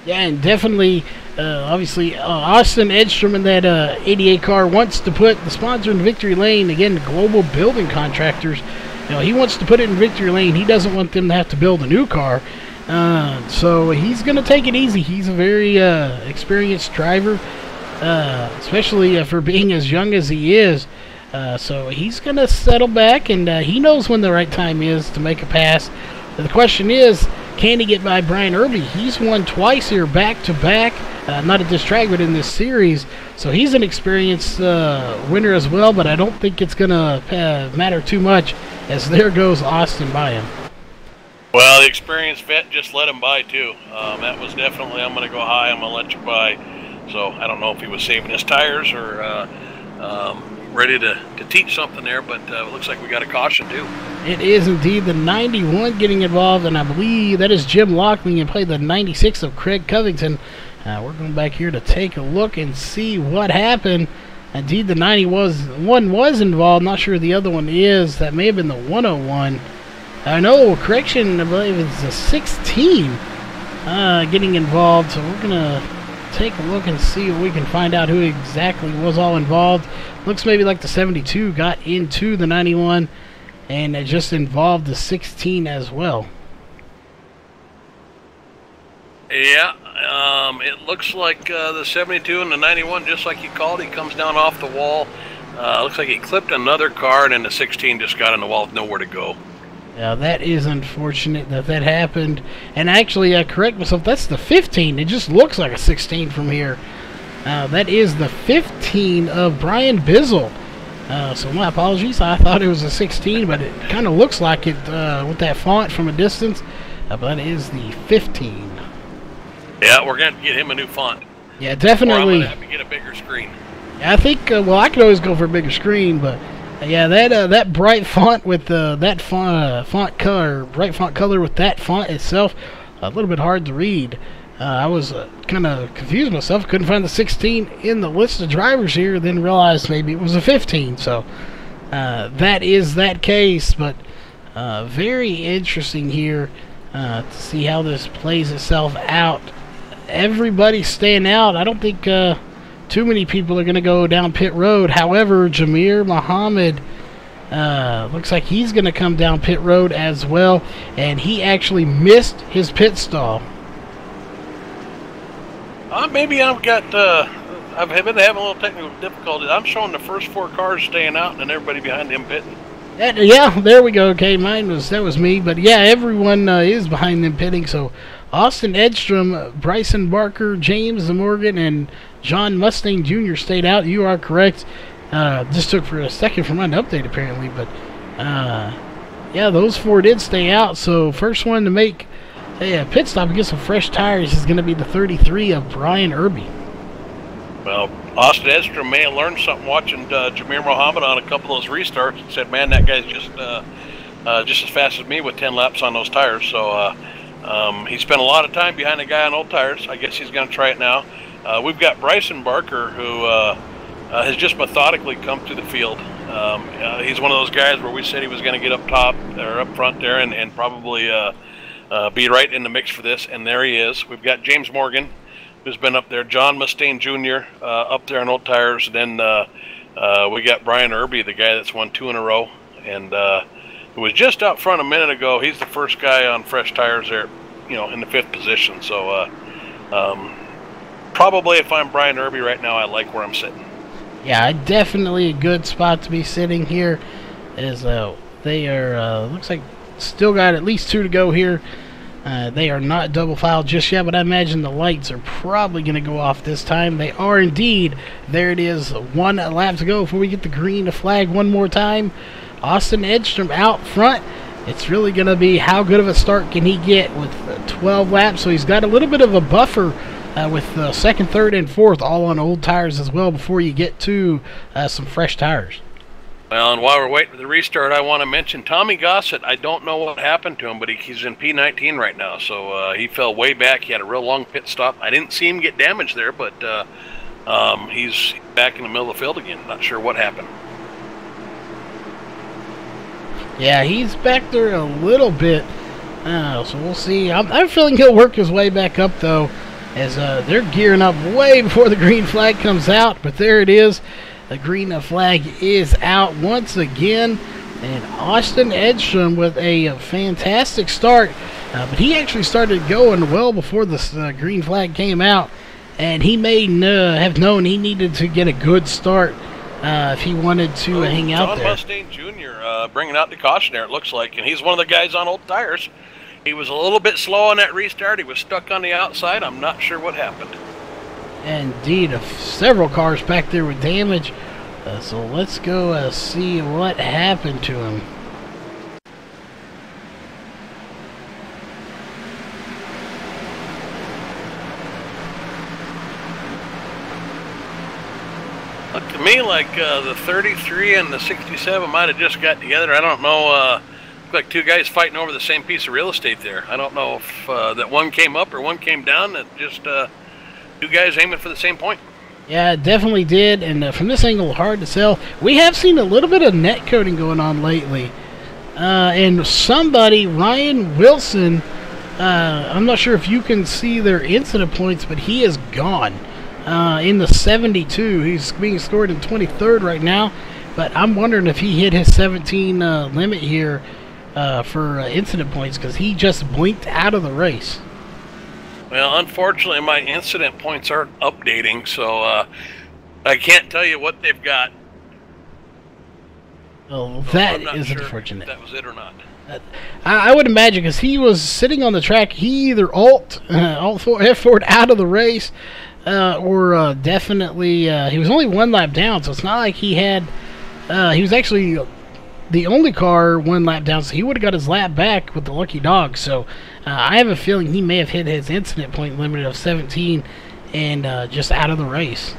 Yeah, and definitely, obviously, Austin Edstrom in that 88 car wants to put the sponsor in victory lane. Again, Global Building Contractors. You know, he wants to put it in victory lane. He doesn't want them to have to build a new car. So he's going to take it easy. He's a very experienced driver, especially for being as young as he is. So he's going to settle back, and he knows when the right time is to make a pass. The question is, can he get by Brian Irby? He's won twice here back-to-back, not at this track, but in this series. So he's an experienced winner as well, but I don't think it's going to matter too much, as there goes Austin by him. Well, the experienced vet just let him by, too. That was definitely, I'm going to go high, I'm going to let you by. So I don't know if he was saving his tires or ready to teach something there, but it looks like we got a caution too. It is indeed the 91 getting involved, and I believe that is Jim Lockling and play the 96 of Craig Covington. We're going back here to take a look and see what happened. Indeed, the 91 was involved. Not sure the other one is. That may have been the 101. No, correction, I believe it's the 16 getting involved. So we're going to take a look and see if we can find out who exactly was all involved. Looks maybe like the 72 got into the 91, and it just involved the 16 as well. Yeah, it looks like the 72 and the 91, just like you called, he comes down off the wall. Looks like he clipped another car, and then the 16 just got on the wall with nowhere to go. Yeah, that is unfortunate that happened. And actually, I correct myself, that's the 15. It just looks like a 16 from here. That is the 15 of Brian Bizzle. So my apologies. I thought it was a 16, but it kind of looks like it with that font from a distance. But that is the 15. Yeah, we're going to get him a new font. Yeah, definitely. Or I'm going to have to get a bigger screen. I think, well, I could always go for a bigger screen, but yeah, that bright font with that font color, bright font color with that font itself, a little bit hard to read. I was kind of confused myself. Couldn't find the 16 in the list of drivers here. Then realized maybe it was a 15. So that is that case. But very interesting here to see how this plays itself out. Everybody's staying out. I don't think too many people are going to go down pit road. However, Jamir Muhammad looks like he's going to come down pit road as well. And he actually missed his pit stall. Maybe I've got, I've been having a little technical difficulty. I'm showing the first 4 cars staying out and then everybody behind them pitting. Yeah, there we go. Okay, that was me. But yeah, everyone is behind them pitting. So Austin Edstrom, Bryson Barker, James Morgan, and John Mustang Jr. stayed out. You are correct. Just took for a second for mine to update apparently. But yeah, those 4 did stay out. So first one to make a pit stop and get some fresh tires is going to be the 33 of Brian Irby. Well, Austin Edstrom may have learned something watching Jamir Muhammad on a couple of those restarts and said, man, that guy's just as fast as me with 10 laps on those tires. So he spent a lot of time behind a guy on old tires. I guess he's going to try it now. We've got Bryson Barker, who has just methodically come to the field. He's one of those guys where we said he was going to get up top or up front there and probably be right in the mix for this, and there he is. We've got James Morgan, who's been up there, John Mustaine Jr. Up there on old tires, and then we got Brian Irby, the guy that's won 2 in a row, and who was just out front a minute ago. He's the first guy on fresh tires there, in the 5th position. So probably if I'm Brian Irby right now, I like where I'm sitting. Yeah, definitely a good spot to be sitting here, as they are, looks like still got at least 2 to go here. They are not double filed just yet, but I imagine the lights are probably going to go off this time. They are indeed. There it is, 1 lap to go before we get the green flag one more time. Austin Edstrom out front. It's really going to be how good of a start can he get with 12 laps. So he's got a little bit of a buffer with 2nd, 3rd, and 4th all on old tires as well before you get to some fresh tires. Well, and while we're waiting for the restart, I want to mention Tommy Gossett. I don't know what happened to him, but he's in P19 right now, so he fell way back. He had a real long pit stop. I didn't see him get damaged there, but he's back in the middle of the field again. Not sure what happened. Yeah, he's back there a little bit, so we'll see. I'm feeling he'll work his way back up, though, as they're gearing up way before the green flag comes out, but there it is. The green flag is out once again, and Austin Edstrom with a fantastic start, but he actually started going well before the green flag came out, and he may have known he needed to get a good start if he wanted to hang out there. John Mustaine Jr. Bringing out the caution there, it looks like, and he's one of the guys on old tires. He was a little bit slow on that restart. He was stuck on the outside. I'm not sure what happened. Indeed, several cars back there with damage. So let's go see what happened to him. Looked to me like the 33 and the 67 might have just got together. I don't know. Looked like two guys fighting over the same piece of real estate there. I don't know if that one came up or one came down. That just two guys aiming for the same point. Yeah, it definitely did. And from this angle, hard to tell. We have seen a little bit of net coding going on lately. And somebody, Ryan Wilson, I'm not sure if you can see their incident points, but he is gone. In the 72. He's being scored in 23rd right now, but I'm wondering if he hit his 17 limit here for incident points, because he just blinked out of the race. Well, unfortunately, my incident points aren't updating, so I can't tell you what they've got. Well, that I'm not is sure unfortunate. if that was it or not. I would imagine, because he was sitting on the track, he either F4'd out of the race, or definitely he was only one lap down, so it's not like he had he was actually the only car one lap down, so he would have got his lap back with the lucky dog. So I have a feeling he may have hit his incident point limit of 17 and just out of the race.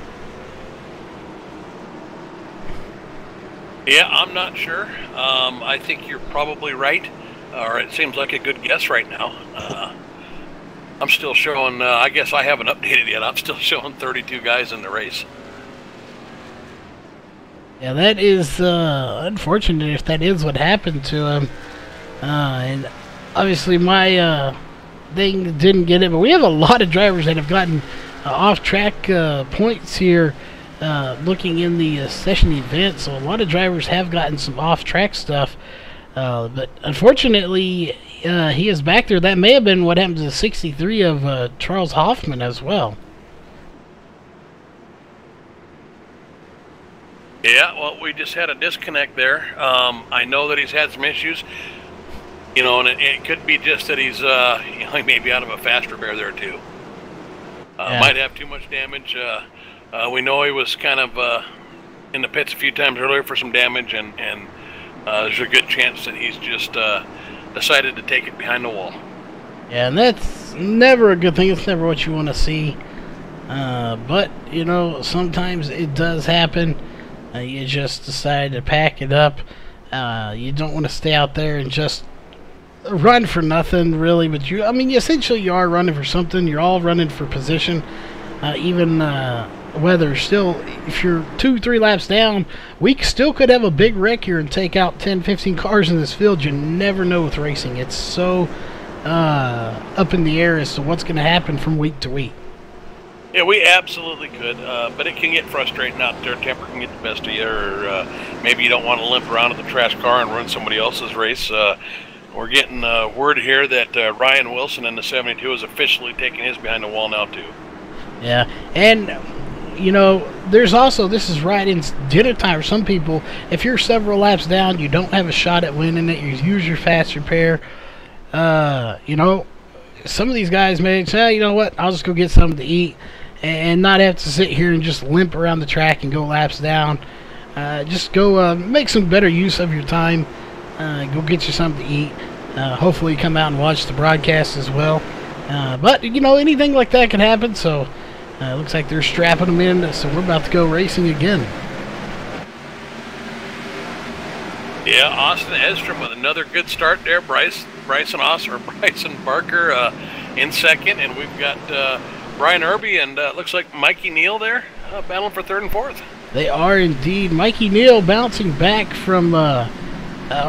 Yeah, I'm not sure. I think you're probably right, or it seems like a good guess right now. I'm still showing, I guess I haven't updated yet, I'm still showing 32 guys in the race. Yeah, that is unfortunate if that is what happened to him. And obviously my thing didn't get it, but we have a lot of drivers that have gotten off-track points here looking in the session event, so a lot of drivers have gotten some off-track stuff. But unfortunately, he is back there. That may have been what happened to the 63 of Charles Hoffman as well. Yeah, well, we just had a disconnect there. I know that he's had some issues, you know, and it could be just that he's, you know, maybe out of a fast repair there too. Yeah. Might have too much damage. We know he was kind of in the pits a few times earlier for some damage, and there's a good chance that he's just decided to take it behind the wall. Yeah, and that's never a good thing. It's never what you want to see. But, you know, sometimes it does happen. You just decide to pack it up. You don't want to stay out there and just run for nothing, really. But I mean, essentially you are running for something. You're all running for position. Even whether still, if you're 2-3 laps down, we still could have a big wreck here and take out 10-15 cars in this field. You never know with racing. It's so up in the air as to what's going to happen from week to week. Yeah, we absolutely could, but it can get frustrating out there. Temper can get the best of you, or maybe you don't want to limp around to the trash car and run somebody else's race. We're getting word here that Ryan Wilson in the 72 is officially taking his behind the wall now, too. Yeah, and, you know, there's also, this is right in dinner time for some people. If you're several laps down, you don't have a shot at winning it, you use your fast repair, you know, some of these guys may say, you know what, I'll just go get something to eat and not have to sit here and just limp around the track and go laps down. Just go make some better use of your time. Go get you something to eat. Hopefully you come out and watch the broadcast as well. But, you know, anything like that can happen, so it looks like they're strapping them in, so we're about to go racing again. Yeah, Austin Edstrom with another good start there. Bryson Barker in second, and we've got Brian Irby and looks like Mikey Neal there battling for third and fourth. They are indeed. Mikey Neal bouncing back from a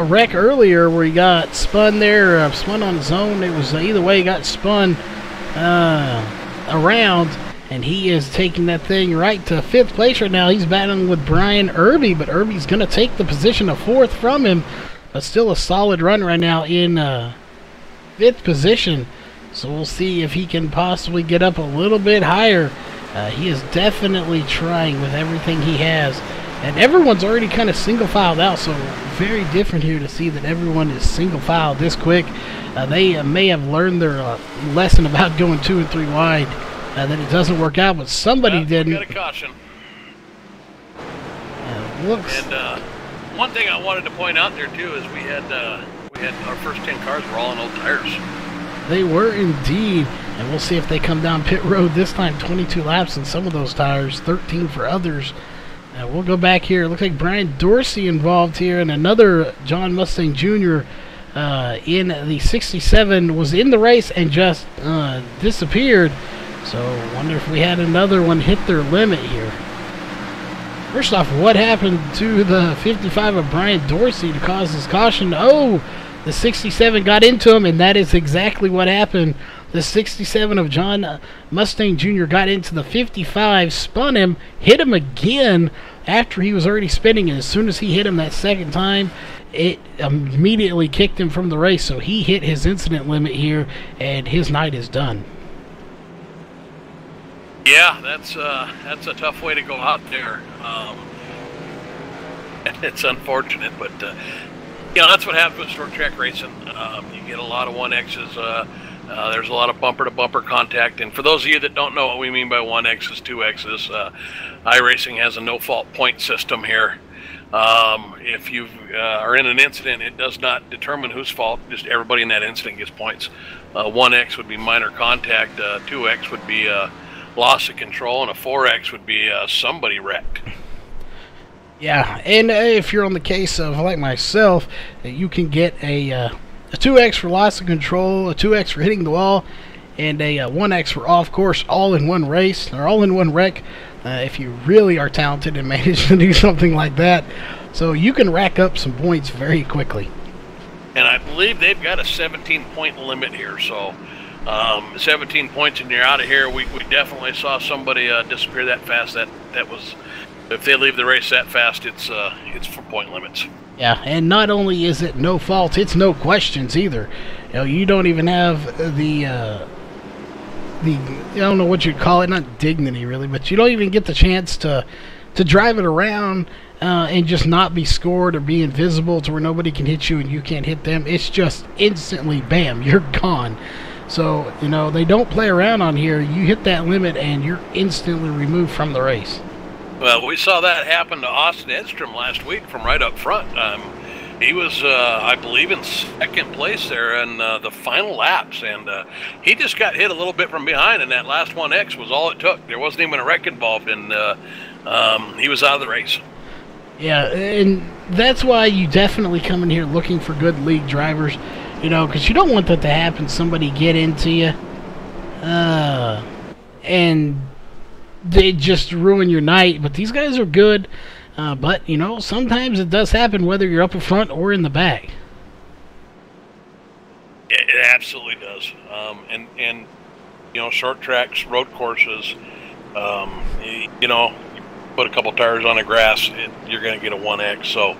wreck earlier where he got spun there, spun on his own. It was either way, he got spun around, and he is taking that thing right to fifth place right now. He's battling with Brian Irby, but Irby's going to take the position of fourth from him, but still a solid run right now in fifth position. So we'll see if he can possibly get up a little bit higher. He is definitely trying with everything he has. And everyone's already kind of single-filed out, so very different here to see that everyone is single-filed this quick. They may have learned their lesson about going 2 and 3 wide, that it doesn't work out, but somebody didn't. Got a caution. Looks. And one thing I wanted to point out there, too, is we had our first 10 cars were all on old tires. They were indeed, and we'll see if they come down pit road this time. 22 laps in some of those tires, 13 for others. We'll go back here. It looks like Brian Dorsey involved here, and another John Mustang Jr. In the 67 was in the race and just disappeared. So wonder if we had another one hit their limit here. First off, what happened to the 55 of Brian Dorsey to cause this caution? Oh, the 67 got into him, and that is exactly what happened. The 67 of John Mustang Jr. got into the 55, spun him, hit him again after he was already spinning, and as soon as he hit him that second time, it immediately kicked him from the race. So he hit his incident limit here, and his night is done. Yeah, that's a tough way to go out there. It's unfortunate, but you know, that's what happens with short track racing. You get a lot of 1Xs. There's a lot of bumper-to-bumper contact, and for those of you that don't know what we mean by 1Xs, 2Xs, iRacing has a no-fault point system here. If you are in an incident, it does not determine whose fault. Just everybody in that incident gets points. 1X would be minor contact. 2X would be loss of control, and a 4X would be somebody wrecked. Yeah, and if you're on the case of, like myself, you can get a 2X for loss of control, a 2X for hitting the wall, and a 1X for off course, all in one race, or all in one wreck, if you really are talented and manage to do something like that. So you can rack up some points very quickly. And I believe they've got a 17-point limit here, so 17 points and you're out of here. We definitely saw somebody disappear that fast. That was, if they leave the race that fast, it's for point limits. Yeah, and not only is it no fault, it's no questions either. You know, you don't even have the I don't know what you'd call it, not dignity really, but you don't even get the chance to drive it around and just not be scored or be invisible to where nobody can hit you and you can't hit them. It's just instantly, bam, you're gone. So, you know, they don't play around on here. You hit that limit and you're instantly removed from the race. Well, we saw that happen to Austin Edstrom last week from right up front. He was, I believe, in second place there in the final laps, and he just got hit a little bit from behind, and that last 1X was all it took. There wasn't even a wreck involved, and he was out of the race. Yeah, and that's why you definitely come in here looking for good league drivers, you know, because you don't want that to happen, somebody get into you, and they just ruin your night. But these guys are good, but, you know, sometimes it does happen whether you're up in front or in the back. It absolutely does. And you know, short tracks, road courses, you know, put a couple tires on the grass, you're going to get a 1X. So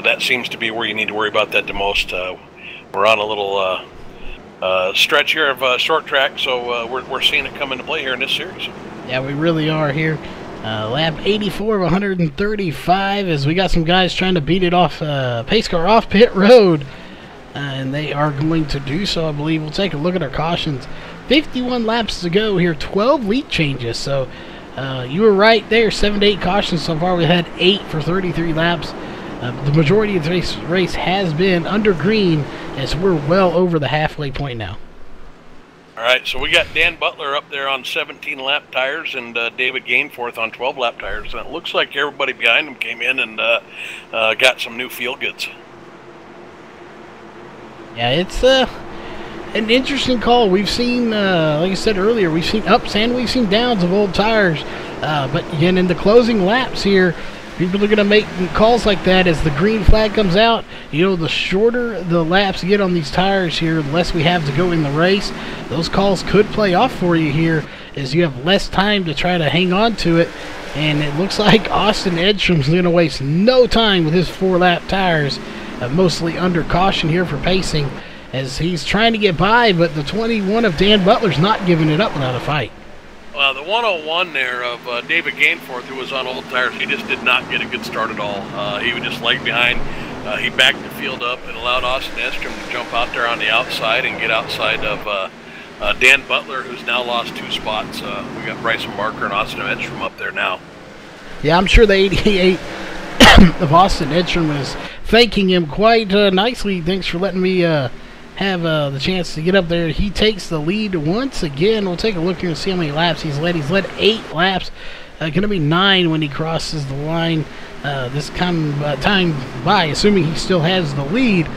that seems to be where you need to worry about that the most. We're on a little stretch here of short track, so we're seeing it come into play here in this series. Yeah, we really are here. Lap 84 of 135, as we got some guys trying to beat it off pace car off pit road. And they are going to do so, I believe. We'll take a look at our cautions. 51 laps to go here, 12 lead changes. So you were right there, 7 to 8 cautions so far. We had 8 for 33 laps. The majority of the race has been under green, as we're well over the halfway point now. All right, so we got Dan Butler up there on 17-lap tires and David Gainforth on 12-lap tires. And it looks like everybody behind them came in and got some new feel goods. Yeah, it's an interesting call. We've seen, like I said earlier, we've seen ups and we've seen downs of old tires. But again, in the closing laps here, people are going to make calls like that as the green flag comes out. You know, the shorter the laps get on these tires here, the less we have to go in the race. Those calls could play off for you here as you have less time to try to hang on to it. And it looks like Austin Edstrom's going to waste no time with his 4-lap tires. Mostly under caution here for pacing as he's trying to get by, but the 21 of Dan Butler's not giving it up without a fight. Well, the 101 there of David Gainforth, who was on old tires, he just did not get a good start at all. He was just lag behind. He backed the field up and allowed Austin Edstrom to jump out there on the outside and get outside of Dan Butler, who's now lost 2 spots. We got Bryson Barker and Austin Edstrom up there now. Yeah, I'm sure the 88 of Austin Edstrom is thanking him quite nicely. Thanks for letting me have the chance to get up there. He takes the lead once again. We'll take a look here and see how many laps he's led. He's led 8 laps. going to be 9 when he crosses the line this time by, assuming he still has the lead.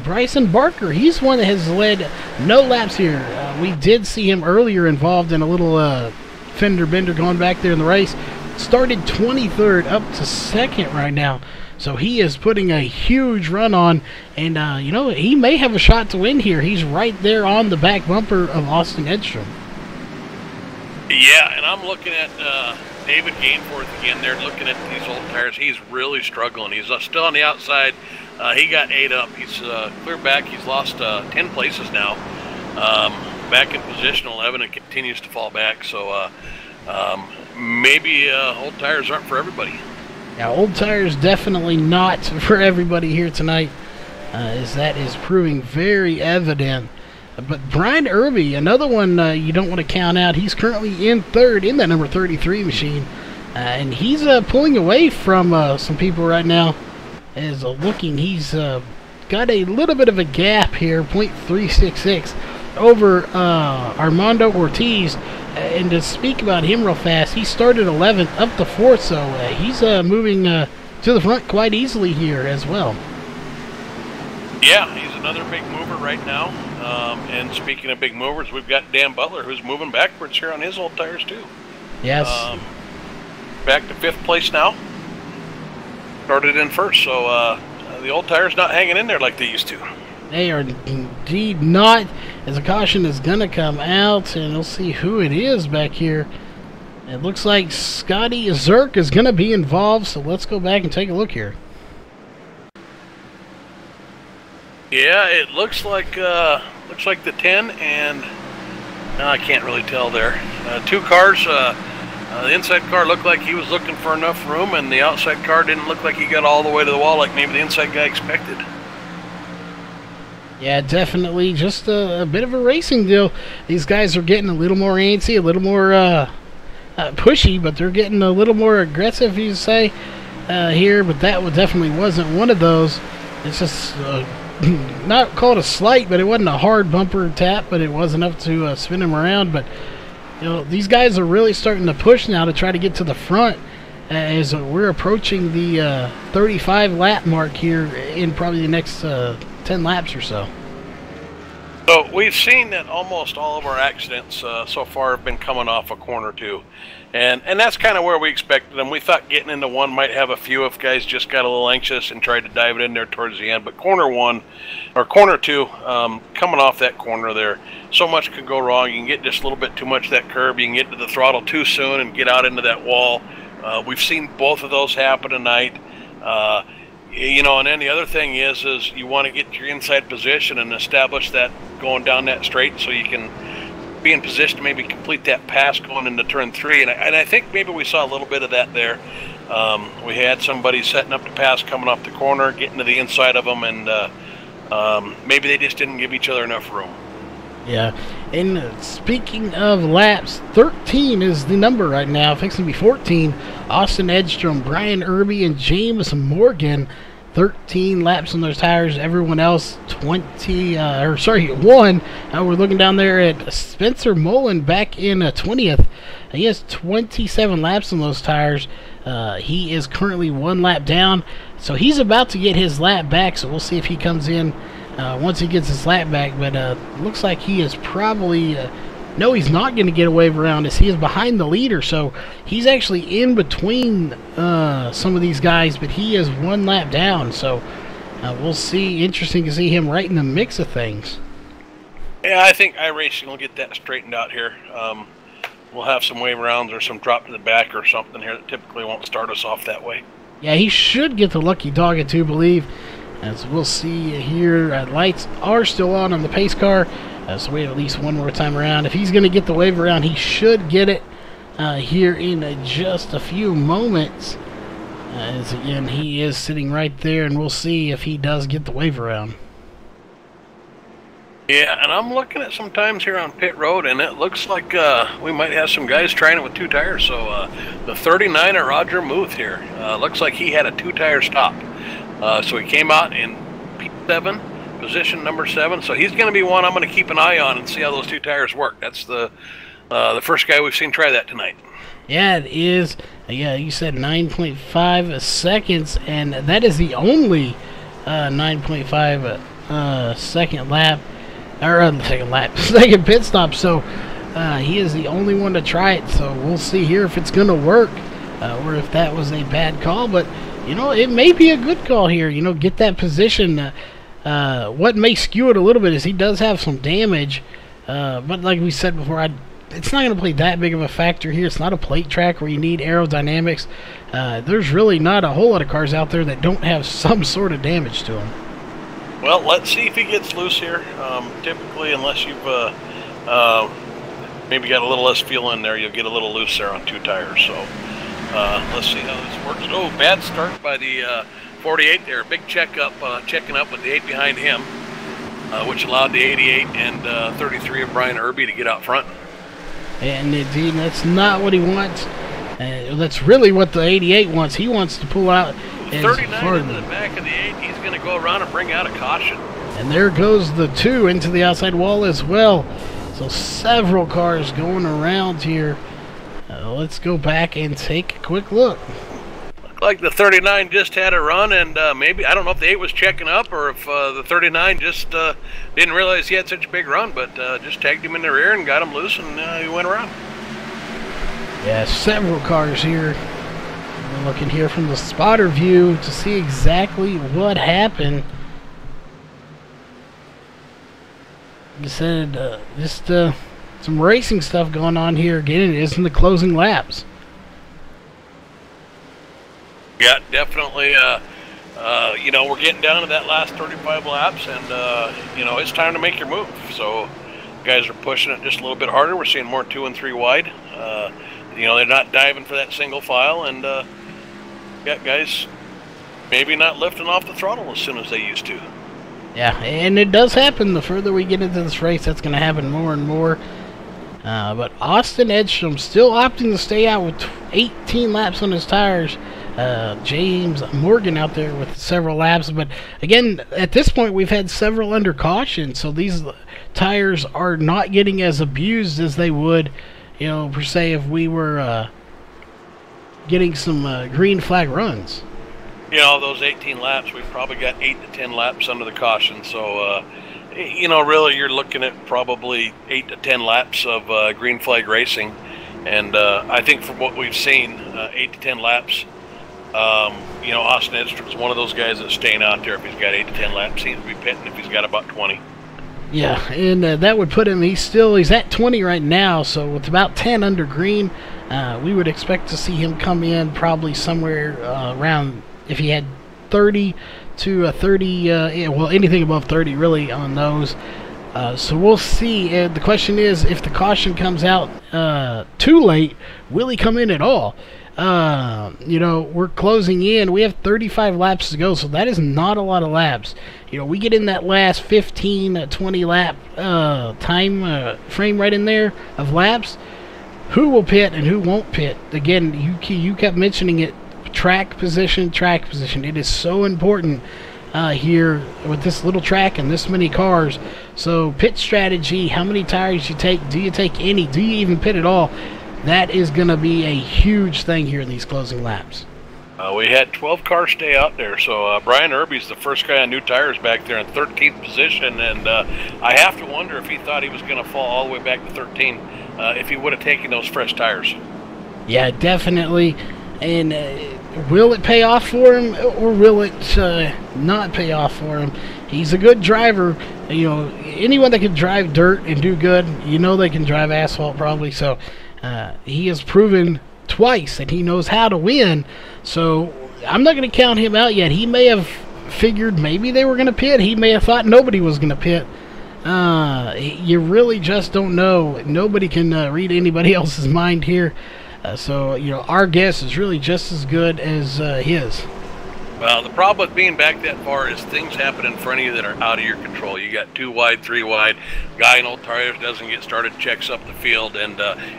Bryson Barker, he's one that has led no laps here. We did see him earlier involved in a little fender bender going back there in the race. Started 23rd up to 2nd right now. So he is putting a huge run on, and you know, he may have a shot to win here. He's right there on the back bumper of Austin Edstrom. Yeah, and I'm looking at David Gainforth again. They're looking at these old tires. He's really struggling. He's still on the outside. He got 8 up. He's clear back. He's lost 10 places now. Back in position 11 and continues to fall back. So maybe old tires aren't for everybody. Yeah, old tires definitely not for everybody here tonight, as that is proving very evident. But Brian Irby, another one you don't want to count out. He's currently in 3rd in that number 33 machine, and he's pulling away from some people right now. As looking, he's got a little bit of a gap here, 0.366 over Armando Ortiz. And to speak about him real fast, he started 11th up to 4th, so he's moving to the front quite easily here as well. Yeah, he's another big mover right now. And speaking of big movers, we've got Dan Butler, who's moving backwards here on his old tires too. Yes. Back to 5th place now. Started in 1st, so the old tires not hanging in there like they used to. They are indeed not, as a caution is going to come out, and we'll see who it is back here. It looks like Scotty Zerk is going to be involved, so let's go back and take a look here. Yeah, it looks like the 10, and I can't really tell there. 2 cars. The inside car looked like he was looking for enough room, and the outside car didn't look like he got all the way to the wall like maybe the inside guy expected. Yeah, definitely just a bit of a racing deal. These guys are getting a little more antsy, a little more pushy, but they're getting a little more aggressive, you say, here. But that definitely wasn't one of those. It's just not called a slight, but it wasn't a hard bumper tap, but it was enough to spin him around. But you know, these guys are really starting to push now to try to get to the front as we're approaching the 35 lap mark here in probably the next 10 laps or so. So we've seen that almost all of our accidents so far have been coming off a corner 2, and that's kind of where we expected them. We thought getting into 1 might have a few if guys just got a little anxious and tried to dive it in there towards the end. But corner 2, coming off that corner there, so much could go wrong. You can get just a little bit too much of that curb. You can get to the throttle too soon and get out into that wall. We've seen both of those happen tonight. You know, and then the other thing is you want to get your inside position and establish that going down that straight so you can be in position to maybe complete that pass going into turn 3. And I think maybe we saw a little bit of that there. We had somebody setting up the pass coming off the corner, getting to the inside of them, and maybe they just didn't give each other enough room. Yeah, and speaking of laps, 13 is the number right now, fixing to be 14. Austin Edstrom, Brian Irby, and James Morgan, 13 laps on those tires. Everyone else, 1. We're looking down there at Spencer Mullen back in 20th. He has 27 laps on those tires. He is currently 1 lap down, so he's about to get his lap back, so we'll see if he comes in once he gets his lap back. But looks like he is probably no, he's not going to get a wave around as he is behind the leader, so he's actually in between some of these guys, but he is 1 lap down, so we'll see. Interesting to see him right in the mix of things. Yeah, I think iRacing will get that straightened out here. We'll have some wave rounds or some drop to the back or something here that typically won't start us off that way. Yeah, he should get the lucky dog, I do believe. As we'll see here, lights are still on the pace car, so we have at least 1 more time around. If he's going to get the wave around, he should get it here in just a few moments. As again, he is sitting right there, and we'll see if he does get the wave around. Yeah, and I'm looking at some times here on pit road, and it looks like we might have some guys trying it with 2 tires. So the 39er Roger Muth here, looks like he had a 2-tire stop. So he came out in P7, position number 7. So he's going to be one I'm going to keep an eye on and see how those 2 tires work. That's the The first guy we've seen try that tonight. Yeah, it is. Yeah, you said 9.5 seconds, and that is the only 9.5 second lap, or second pit stop. So he is the only one to try it. So we'll see here if it's going to work, or if that was a bad call. But you know, it may be a good call here. You know, get that position. What may skew it a little bit is he does have some damage, but like we said before, it's not going to play that big of a factor here. It's not a plate track where you need aerodynamics. There's really not a whole lot of cars out there that don't have some sort of damage to them. Well, let's see if he gets loose here. Typically, unless you've maybe got a little less fuel in there, you'll get a little loose there on 2 tires. So let's see how this works. Oh, bad start by the 48 there. Big checking up with the 8 behind him, which allowed the 88 and 33 of Brian Irby to get out front. And indeed, that's not what he wants. That's really what the 88 wants. He wants to pull out. 39 into the back of the 8. He's going to go around and bring out a caution. And there goes the 2 into the outside wall as well. So several cars going around here. Let's go back and take a quick look. Looked like the 39 just had a run, and maybe, I don't know if the 8 was checking up or if the 39 just didn't realize he had such a big run, but just tagged him in the rear and got him loose, and he went around. Yeah, several cars here. We're looking here from the spotter view to see exactly what happened. Just said, some racing stuff going on here. Again, it is in the closing laps. Yeah, definitely. You know, we're getting down to that last 35 laps, and you know, it's time to make your move. So guys are pushing it just a little bit harder. We're seeing more 2 and 3 wide. You know, they're not diving for that single file, and got guys maybe not lifting off the throttle as soon as they used to. Yeah, and it does happen. The further we get into this race, that's going to happen more and more. But Austin Edstrom still opting to stay out with 18 laps on his tires. James Morgan out there with several laps. But again, at this point, we've had several under caution. So these tires are not getting as abused as they would, you know, per se, if we were getting some green flag runs. You know, those 18 laps, we've probably got 8 to 10 laps under the caution. So, you know, really you're looking at probably 8 to 10 laps of green flag racing. And I think from what we've seen, 8 to 10 laps, you know, Austin Edstrom is one of those guys that's staying out there. If he's got 8 to 10 laps, seems to be pitting if he's got about 20. Yeah, and that would put him, he's at 20 right now, so with about 10 under green, we would expect to see him come in probably somewhere around, if he had 30 to 30, well, anything above 30 really on those. So we'll see. The question is, if the caution comes out too late, will he come in at all? You know, we're closing in. We have 35 laps to go, so that is not a lot of laps. You know, we get in that last 15, 20 lap time frame right in there of laps. Who will pit and who won't pit? Again, you kept mentioning it. Track position. It is so important here with this little track and this many cars. So pit strategy, how many tires you take, do you take any, do you even pit at all? That is going to be a huge thing here in these closing laps. We had 12 cars stay out there, so Brian Irby's the first guy on new tires back there in 13th position, and I have to wonder if he thought he was going to fall all the way back to 13 if he would have taken those fresh tires. Yeah, definitely. And will it pay off for him, or will it not pay off for him? He's a good driver. You know, anyone that can drive dirt and do good, you know they can drive asphalt probably. So he has proven twice that he knows how to win. So I'm not going to count him out yet. He may have figured maybe they were going to pit. He may have thought nobody was going to pit. You really just don't know. Nobody can read anybody else's mind here. So, you know, our guess is really just as good as his. Well, the problem with being back that far is things happen in front of you that are out of your control. You got 2 wide, 3 wide. Guy in old tires doesn't get started, checks up the field, and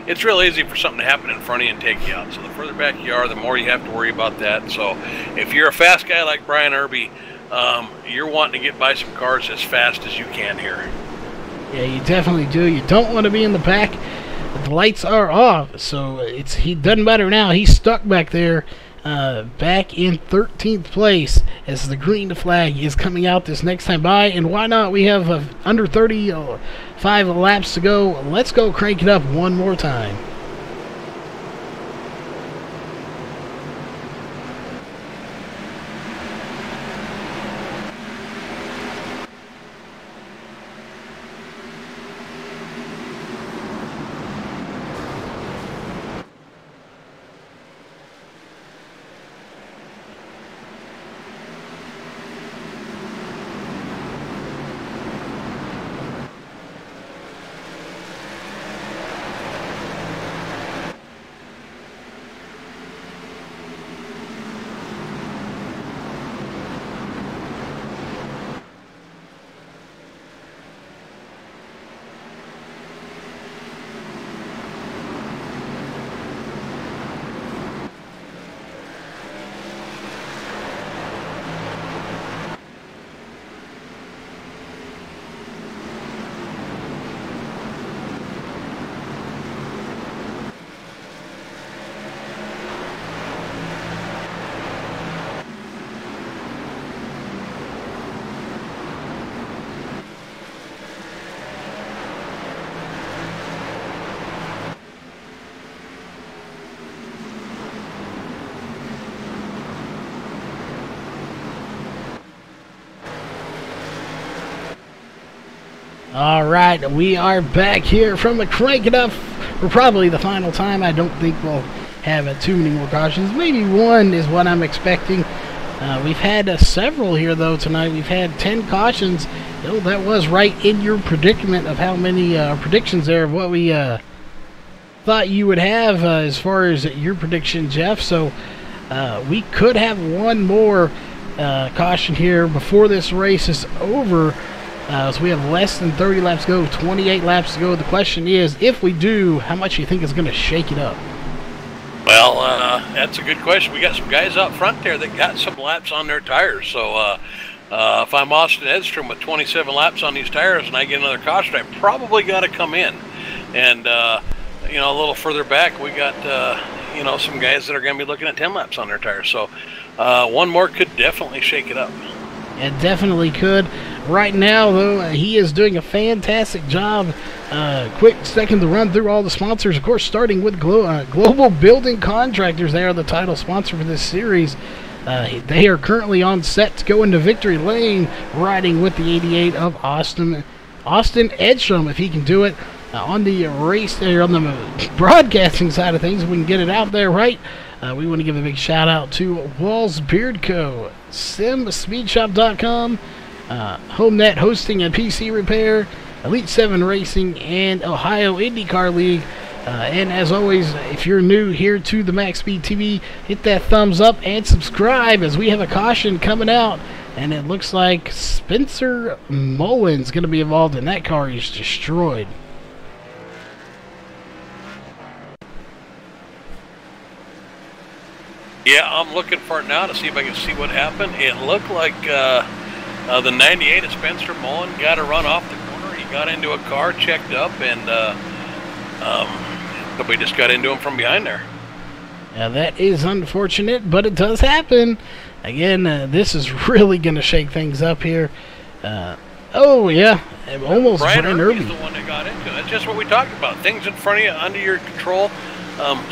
it's real easy for something to happen in front of you and take you out. So the further back you are, the more you have to worry about that. So if you're a fast guy like Brian Irby, you're wanting to get by some cars as fast as you can here. Yeah, you definitely do. You don't want to be in the back. But the lights are off, so he doesn't matter now. He's stuck back there, back in 13th place as the green flag is coming out this next time by. And why not? We have under 35 laps to go. Let's go crank it up one more time. Alright, we are back here from the Crank It Up for probably the final time. I don't think we'll have too many more cautions. Maybe one is what I'm expecting. We've had several here, though, tonight. We've had 10 cautions. Oh, that was right in your predicament of how many predictions there of what we thought you would have as far as your prediction, Jeff. So we could have one more caution here before this race is over. So we have less than 30 laps to go, 28 laps to go. The question is, if we do, how much do you think is going to shake it up? Well, that's a good question. We got some guys out front there that got some laps on their tires. So if I'm Austin Edstrom with 27 laps on these tires and I get another caution, I probably got to come in. And, you know, a little further back, we got, you know, some guys that are going to be looking at 10 laps on their tires. So one more could definitely shake it up. It definitely could. Right now, though, he is doing a fantastic job. Quick second to run through all the sponsors. Of course, starting with Global Building Contractors. They are the title sponsor for this series. They are currently on set to go into victory lane, riding with the 88 of Austin Edstrom, if he can do it. On the race there, on the broadcasting side of things, we can get it out there right. We want to give a big shout out to Walls Beard Co., SimSpeedShop.com, HomeNet Hosting and PC Repair, Elite 7 Racing, and Ohio IndyCar League. And as always, if you're new here to the MaxSpeedTV, hit that thumbs up and subscribe as we have a caution coming out. And it looks like Spencer Mullen's going to be involved in that car. He's destroyed. Yeah, I'm looking for it now to see if I can see what happened. It looked like the 98 of Spencer Mullen got a run off the corner. He got into a car, checked up, and we just got into him from behind there. Now that is unfortunate, but it does happen. Again, this is really going to shake things up here. Oh, yeah, almost Brian Brian Irby Irby. is the one that got into it. That's just what we talked about. Things in front of you, under your control.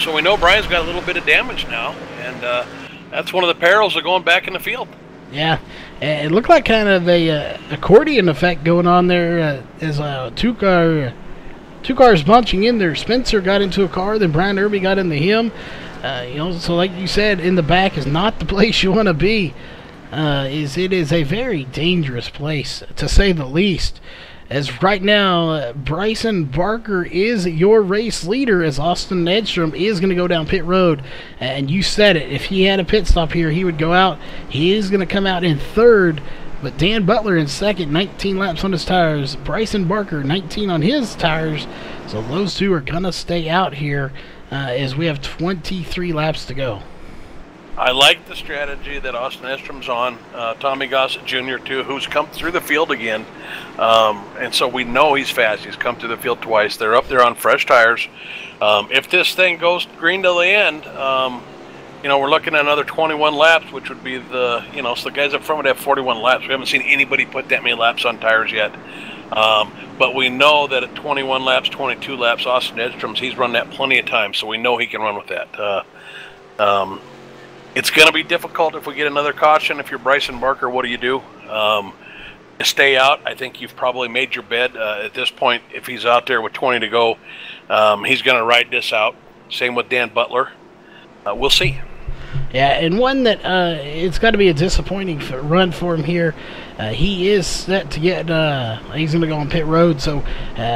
So we know Brian's got a little bit of damage now, and that's one of the perils of going back in the field. Yeah, it looked like kind of a accordion effect going on there as two cars bunching in there. Spencer got into a car, then Brian Irby got into him. You know, so like you said, in the back is not the place you want to be. It is a very dangerous place, to say the least. As right now, Bryson Barker is your race leader, as Austin Edstrom is going to go down pit road. And you said it, if he had a pit stop here, he would go out. He is going to come out in third, but Dan Butler in second, 19 laps on his tires. Bryson Barker, 19 on his tires. So those two are going to stay out here as we have 23 laps to go. I like the strategy that Austin Edstrom's on. Tommy Gossett Jr. too, who's come through the field again, and so we know he's fast. He's come through the field twice. They're up there on fresh tires. If this thing goes green to the end, we're looking at another 21 laps, which would be so the guys up front would have 41 laps. We haven't seen anybody put that many laps on tires yet. But we know that at 21 laps, 22 laps, Austin Edstrom's, he's run that plenty of times, so we know he can run with that. It's going to be difficult if we get another caution. If you're Bryson Barker, what do you do? Stay out. I think you've probably made your bed. At this point, if he's out there with 20 to go, he's going to ride this out. Same with Dan Butler. We'll see. Yeah, and one that it's got to be a disappointing run for him here. He is set to get, he's going to go on pit road, so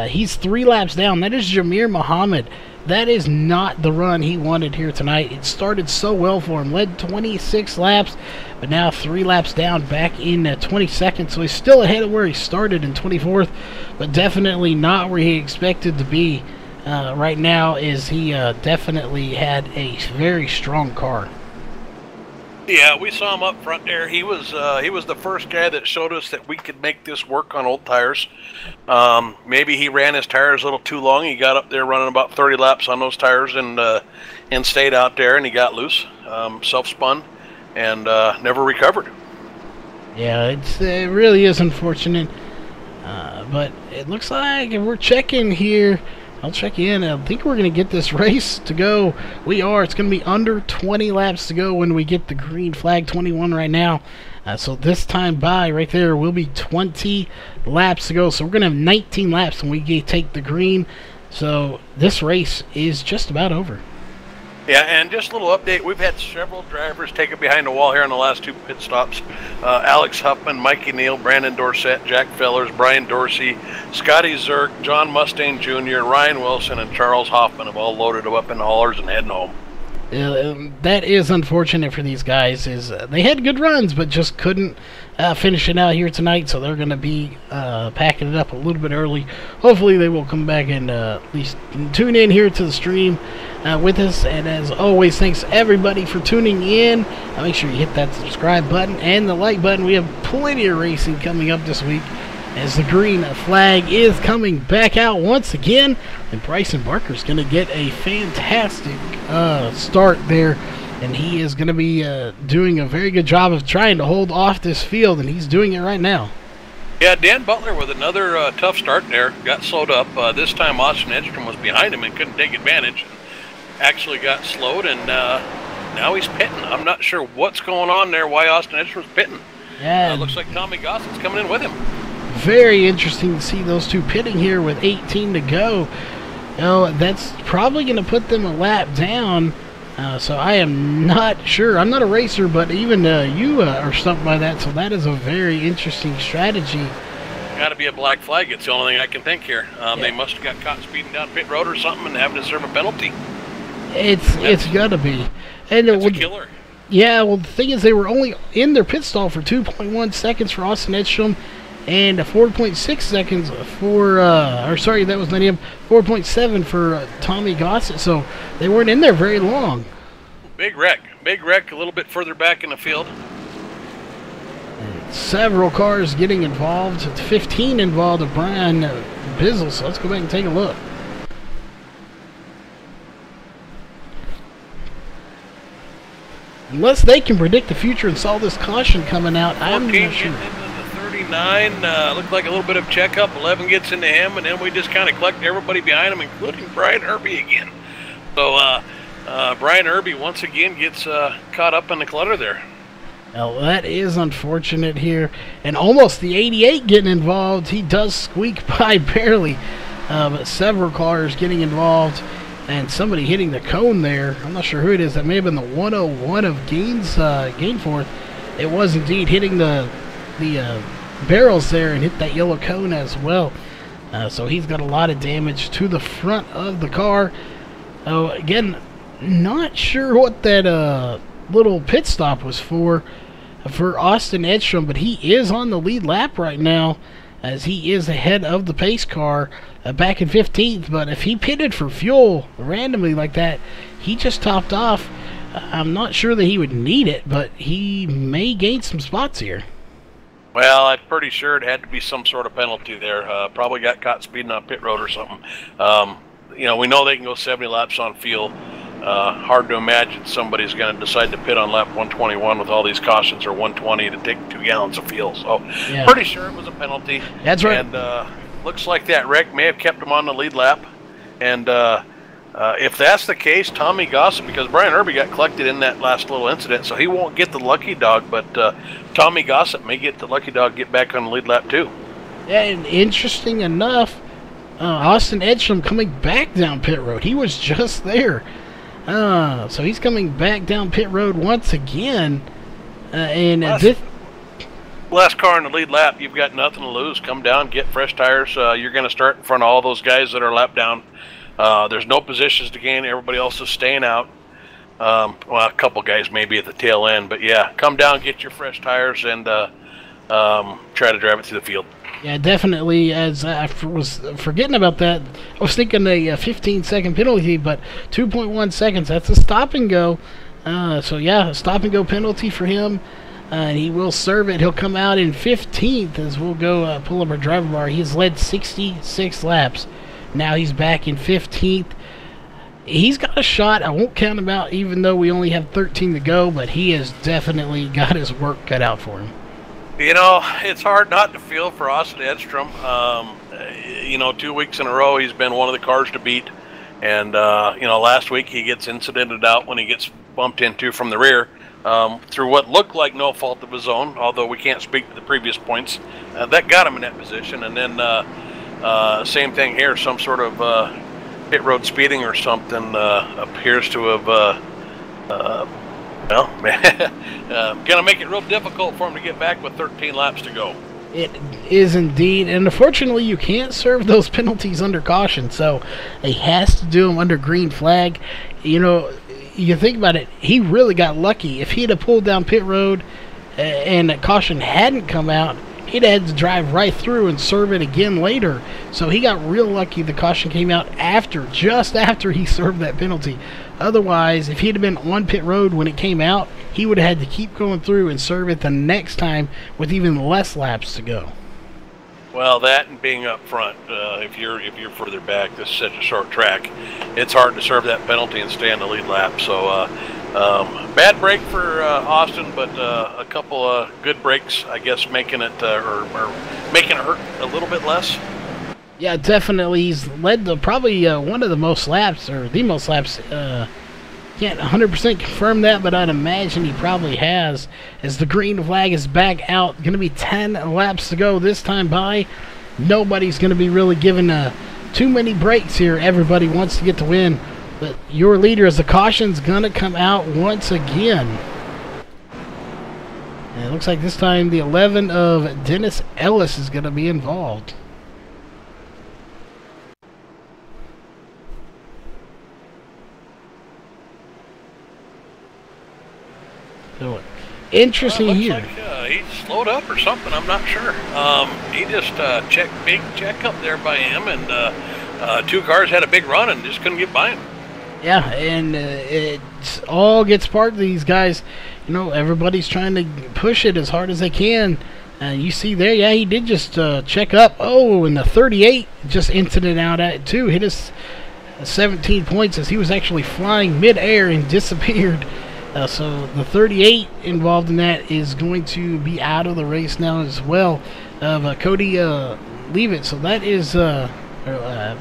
he's 3 laps down. That is Jamir Muhammad. That is not the run he wanted here tonight. It started so well for him. Led 26 laps, but now 3 laps down, back in 22nd. So he's still ahead of where he started in 24th, but definitely not where he expected to be. Right now is he definitely had a very strong car. Yeah, we saw him up front there. He was the first guy that showed us that we could make this work on old tires. Maybe he ran his tires a little too long. He got up there running about 30 laps on those tires and stayed out there, and he got loose, self-spun, and never recovered. Yeah, it really is unfortunate. But it looks like if we're checking here, I'll check in. I think we're going to get this race to go. We are. It's going to be under 20 laps to go when we get the green flag, 21 right now. So this time by right there will be 20 laps to go. So we're going to have 19 laps when we take the green. So this race is just about over. Yeah, and just a little update. We've had several drivers take it behind the wall here in the last 2 pit stops. Alex Huffman, Mikey Neal, Brandon Dorsett, Jack Fellers, Brian Dorsey, Scotty Zerk, John Mustaine Jr., Ryan Wilson, and Charles Hoffman have all loaded up in the haulers and heading home. That is unfortunate for these guys. They had good runs, but just couldn't finish it out here tonight, so they're going to be packing it up a little bit early. Hopefully they will come back and at least tune in here to the stream with us. And as always, thanks everybody for tuning in. Make sure you hit that subscribe button and the like button. We have plenty of racing coming up this week, as the green flag is coming back out once again, and Bryson Barker's going to get a fantastic start there, and he is going to be doing a very good job of trying to hold off this field, and he's doing it right now. Yeah, Dan Butler with another tough start there, got slowed up. This time Austin Edstrom was behind him and couldn't take advantage. Actually got slowed, and now he's pitting. I'm not sure what's going on there, why Austin Edstrom's pitting. Yeah, looks like Tommy Gossett's coming in with him. Very interesting to see those two pitting here with 18 to go. That's probably going to put them a lap down. So I am not sure. I'm not a racer, but even you are stumped by that. So that is a very interesting strategy. Got to be a black flag. It's the only thing I can think here. They must have got caught speeding down pit road or something and having to serve a penalty. It's got to be. And it's a killer. Yeah, well, the thing is, they were only in their pit stall for 2.1 seconds for Austin Edstrom, and 4.6 seconds for, that was not him, 4.7 for Tommy Gossett, so they weren't in there very long. Big wreck, a little bit further back in the field. And several cars getting involved, 15 involved of Brian Bizzle, so let's go back and take a look. Unless they can predict the future and saw this caution coming out, I'm not sure. 39, looked like a little bit of checkup. 11 gets into him, and then we just kind of collect everybody behind him, including Brian Irby again. So Brian Irby once again gets caught up in the clutter there. Well, that is unfortunate here. And almost the 88 getting involved. He does squeak by barely, but several cars getting involved. And somebody hitting the cone there. I'm not sure who it is. That may have been the 101 of Gainforth. It was indeed hitting the barrels there and hit that yellow cone as well. So he's got a lot of damage to the front of the car. Again, not sure what that little pit stop was for Austin Edstrom, but he is on the lead lap right now, as he is ahead of the pace car back in 15th. But if he pitted for fuel randomly like that, he just topped off I'm not sure that he would need it, but he may gain some spots here. Well, I'm pretty sure it had to be some sort of penalty there. Probably got caught speeding on pit road or something. You know, we know they can go 70 laps on fuel. Hard to imagine somebody's going to decide to pit on lap 121 with all these cautions, or 120 to take 2 gallons of fuel. So, yeah. Pretty sure it was a penalty. That's right. And looks like that wreck may have kept him on the lead lap. And if that's the case, Tommy Gossett, because Brian Irby got collected in that last little incident, so he won't get the lucky dog, but Tommy Gossett may get the lucky dog, get back on the lead lap too. Yeah, and interesting enough, Austin Edstrom coming back down pit road. He was just there. So he's coming back down pit road once again. Last car in the lead lap, you've got nothing to lose. Come down, get fresh tires. You're going to start in front of all those guys that are lap down. There's no positions to gain. Everybody else is staying out. Well, a couple guys maybe at the tail end. But, yeah, come down, get your fresh tires, and try to drive it through the field. Yeah, definitely. As I was forgetting about that, I was thinking a 15-second penalty, but 2.1 seconds, that's a stop and go. So, yeah, a stop and go penalty for him. And he will serve it. He'll come out in 15th as we'll go pull up our driver bar. He's led 66 laps. Now he's back in 15th. He's got a shot. I won't count him out even though we only have 13 to go, but he has definitely got his work cut out for him. You know, it's hard not to feel for Austin Edstrom. You know, 2 weeks in a row he's been one of the cars to beat. And, you know, last week he gets incidented out when he gets bumped into from the rear. Through what looked like no fault of his own, although we can't speak to the previous points. That got him in that position. And then same thing here, some sort of pit road speeding or something appears to have, well, going to make it real difficult for him to get back with 13 laps to go. It is indeed, and unfortunately you can't serve those penalties under caution, so he has to do them under green flag. You know, you think about it, he really got lucky. If he'd have pulled down pit road and the caution hadn't come out, he'd have had to drive right through and serve it again later. So he got real lucky the caution came out just after he served that penalty. Otherwise, if he'd have been on pit road when it came out, he would have had to keep going through and serve it the next time with even less laps to go. Well, that and being up front, if you're further back, this is such a short track, it's hard to serve that penalty and stay on the lead lap. So bad break for Austin, but a couple of good breaks, I guess, making it or making it hurt a little bit less. Yeah, definitely. He's led probably one of the most laps, or the most laps. Can't 100% confirm that, but I'd imagine he probably has, as the green flag is back out. Going to be 10 laps to go this time by. Nobody's going to be really given too many breaks here. Everybody wants to get the win, but your leader, as the caution's going to come out once again. And it looks like this time the 11 of Dennis Ellis is going to be involved. So, interesting here. Looks like he slowed up or something. I'm not sure. He just big check up there by him, and 2 cars had a big run and just couldn't get by him. Yeah, and it all gets part of these guys. You know, everybody's trying to push it as hard as they can. You see there, yeah, he did just check up. Oh, and the 38 just incident out at it too. Hit us 17 points as he was actually flying mid-air and disappeared. So the 38 involved in that is going to be out of the race now as well, of Cody Leavitt. So that is, I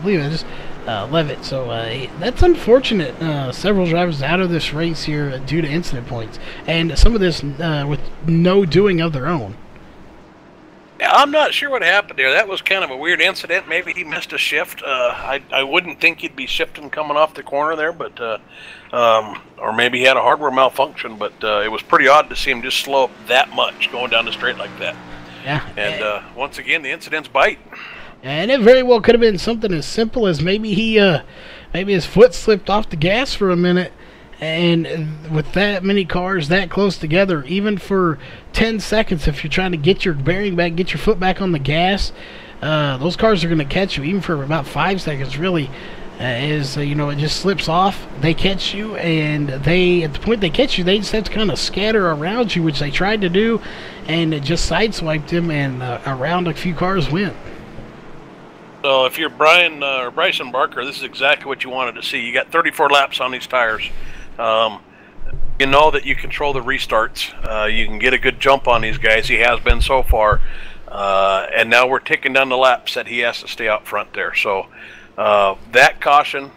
believe it is Leavitt. So that's unfortunate. Several drivers out of this race here due to incident points, and some of this with no doing of their own. I'm not sure what happened there. That was kind of a weird incident. Maybe he missed a shift. I wouldn't think he'd be shifting coming off the corner there, but or maybe he had a hardware malfunction. But it was pretty odd to see him just slow up that much going down the straight like that. Yeah. And once again, the incidents bite. And it very well could have been something as simple as maybe maybe his foot slipped off the gas for a minute. And with that many cars that close together, even for 10 seconds, if you're trying to get your bearing back, get your foot back on the gas, those cars are going to catch you, even for about 5 seconds, really. you know, it just slips off. They catch you, and at the point they catch you, they just have to kind of scatter around you, which they tried to do, and it just sideswiped him, and around a few cars went. So if you're Bryson Barker, this is exactly what you wanted to see. You got 34 laps on these tires. You know that you control the restarts. You can get a good jump on these guys. He has been so far. And now we're ticking down the laps that he has to stay out front there. So that caution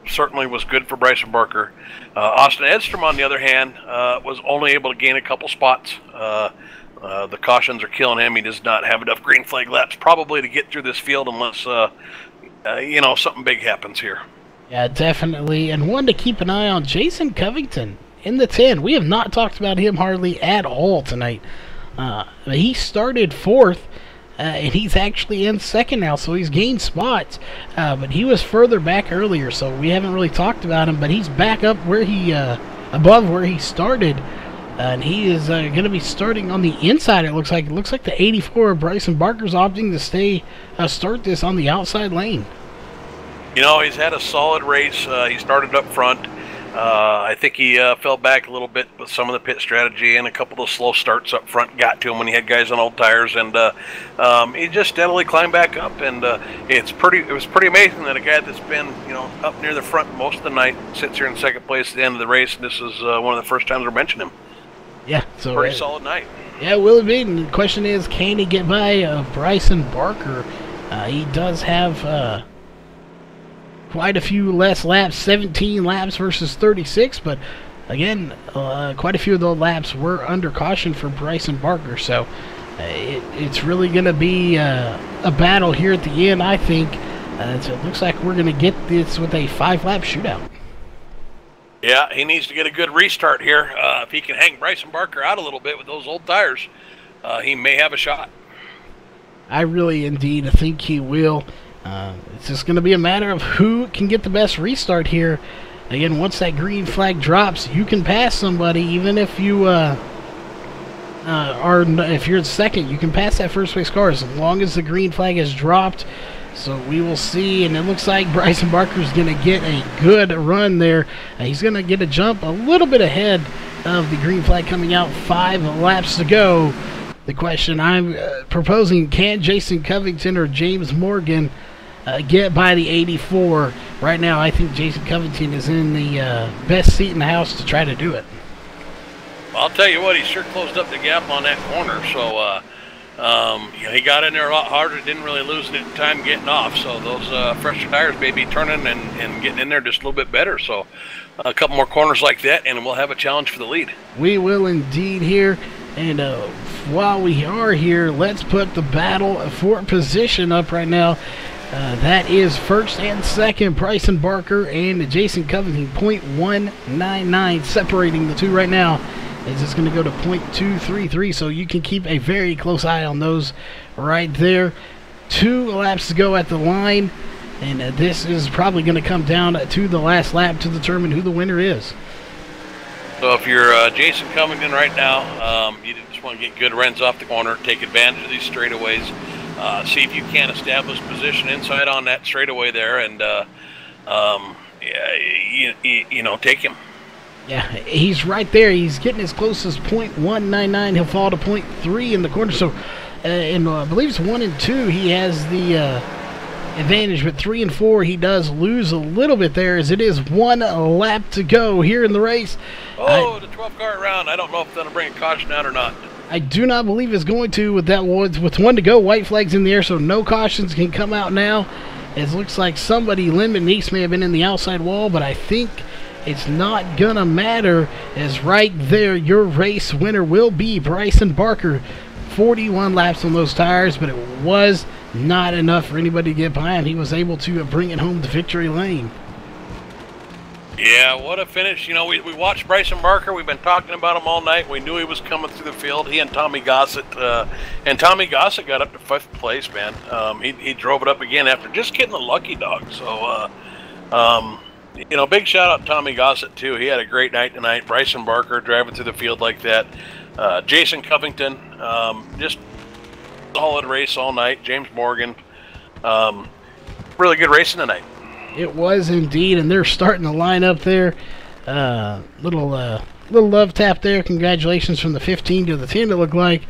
certainly was good for Bryson Barker. Austin Edstrom, on the other hand, was only able to gain a couple spots. The cautions are killing him. He does not have enough green flag laps probably to get through this field unless, you know, something big happens here. Yeah, definitely. And one to keep an eye on, Jason Covington in the 10. We have not talked about him hardly at all tonight. He started 4th, and he's actually in 2nd now, so he's gained spots. But he was further back earlier, so we haven't really talked about him. But he's back up where he, above where he started. And he is going to be starting on the inside, it looks like. It looks like the 84 of Bryson Barker's opting to start this on the outside lane. You know, he's had a solid race. He started up front. I think he fell back a little bit with some of the pit strategy, and a couple of slow starts up front got to him when he had guys on old tires, and he just steadily climbed back up. And it was pretty amazing that a guy that's been, you know, up near the front most of the night sits here in 2nd place at the end of the race. And this is one of the first times we're mentioning him. Yeah, so pretty solid night. Yeah, will it be? And the question is, can he get by Bryson Barker? He does have quite a few less laps, 17 laps versus 36, but again, quite a few of those laps were under caution for Bryson Barker, so it's really going to be a battle here at the end, I think. So it looks like we're going to get this with a 5-lap shootout. Yeah, he needs to get a good restart here. If he can hang Bryson Barker out a little bit with those old tires, he may have a shot. I really indeed think he will. It's just going to be a matter of who can get the best restart here. Again, once that green flag drops, you can pass somebody, even if you if you're 2nd, you can pass that first place car as long as the green flag is dropped. So we will see, and it looks like Bryson Barker's going to get a good run there. He's going to get a jump a little bit ahead of the green flag coming out. 5 laps to go. The question I'm proposing, can Jason Covington or James Morgan get by the 84? Right now, I think Jason Covington is in the best seat in the house to try to do it. Well, I'll tell you what, he sure closed up the gap on that corner, so you know, he got in there a lot harder, didn't really lose any time getting off, so those fresher tires may be turning and getting in there just a little bit better. So a couple more corners like that, and we'll have a challenge for the lead. We will indeed here, and while we are here, let's put the battle for position up right now. That is 1st and 2nd, Bryson Barker and Jason Covington, .199 separating the two right now. Is this going to go to .233, so you can keep a very close eye on those right there. 2 laps to go at the line, and this is probably going to come down to the last lap to determine who the winner is. So if you're Jason Covington right now, you just want to get good runs off the corner, take advantage of these straightaways, see if you can establish position inside on that straightaway there, and yeah, you know, take him. Yeah, he's right there. He's getting as close as .199. He'll fall to .3 in the corner. So, I believe it's 1 and 2. He has the advantage, but 3 and 4, he does lose a little bit there, as it is 1 lap to go here in the race. Oh, the 12th car around. I don't know if that'll bring a caution out or not. I do not believe it's going to with that one. With 1 to go, white flag's in the air, so no cautions can come out now. It looks like somebody, Lyndon Neese, may have been in the outside wall, but I think it's not gonna matter, as right there your race winner will be Bryson Barker. 41 laps on those tires, but it was not enough for anybody to get by him. He was able to bring it home to victory lane. Yeah, what a finish. You know, we watched Bryson Barker. We've been talking about him all night. We knew he was coming through the field. He and Tommy Gossett. And Tommy Gossett got up to 5th place, man. He drove it up again after just getting the lucky dog. So, you know, big shout out to Tommy Gossett, too. He had a great night tonight. Bryson Barker driving through the field like that. Jason Covington, just solid race all night. James Morgan, really good racing tonight. It was indeed, and they're starting to line up there. Little love tap there. Congratulations from the 15 to the 10, it looked like.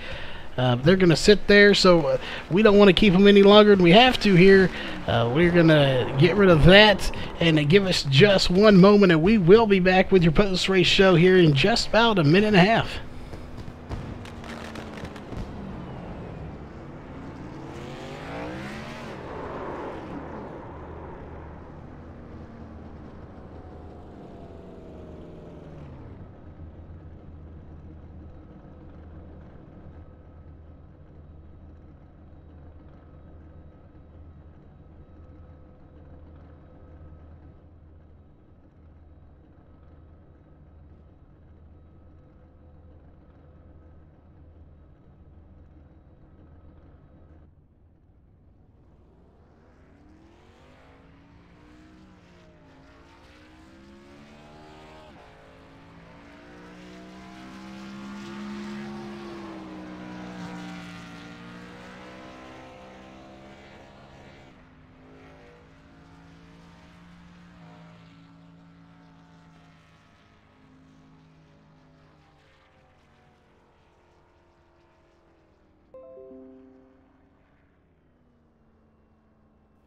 They're going to sit there, so we don't want to keep them any longer than we have to here. We're going to get rid of that and give us just one moment, and we will be back with your post-race show here in just about a minute and a half.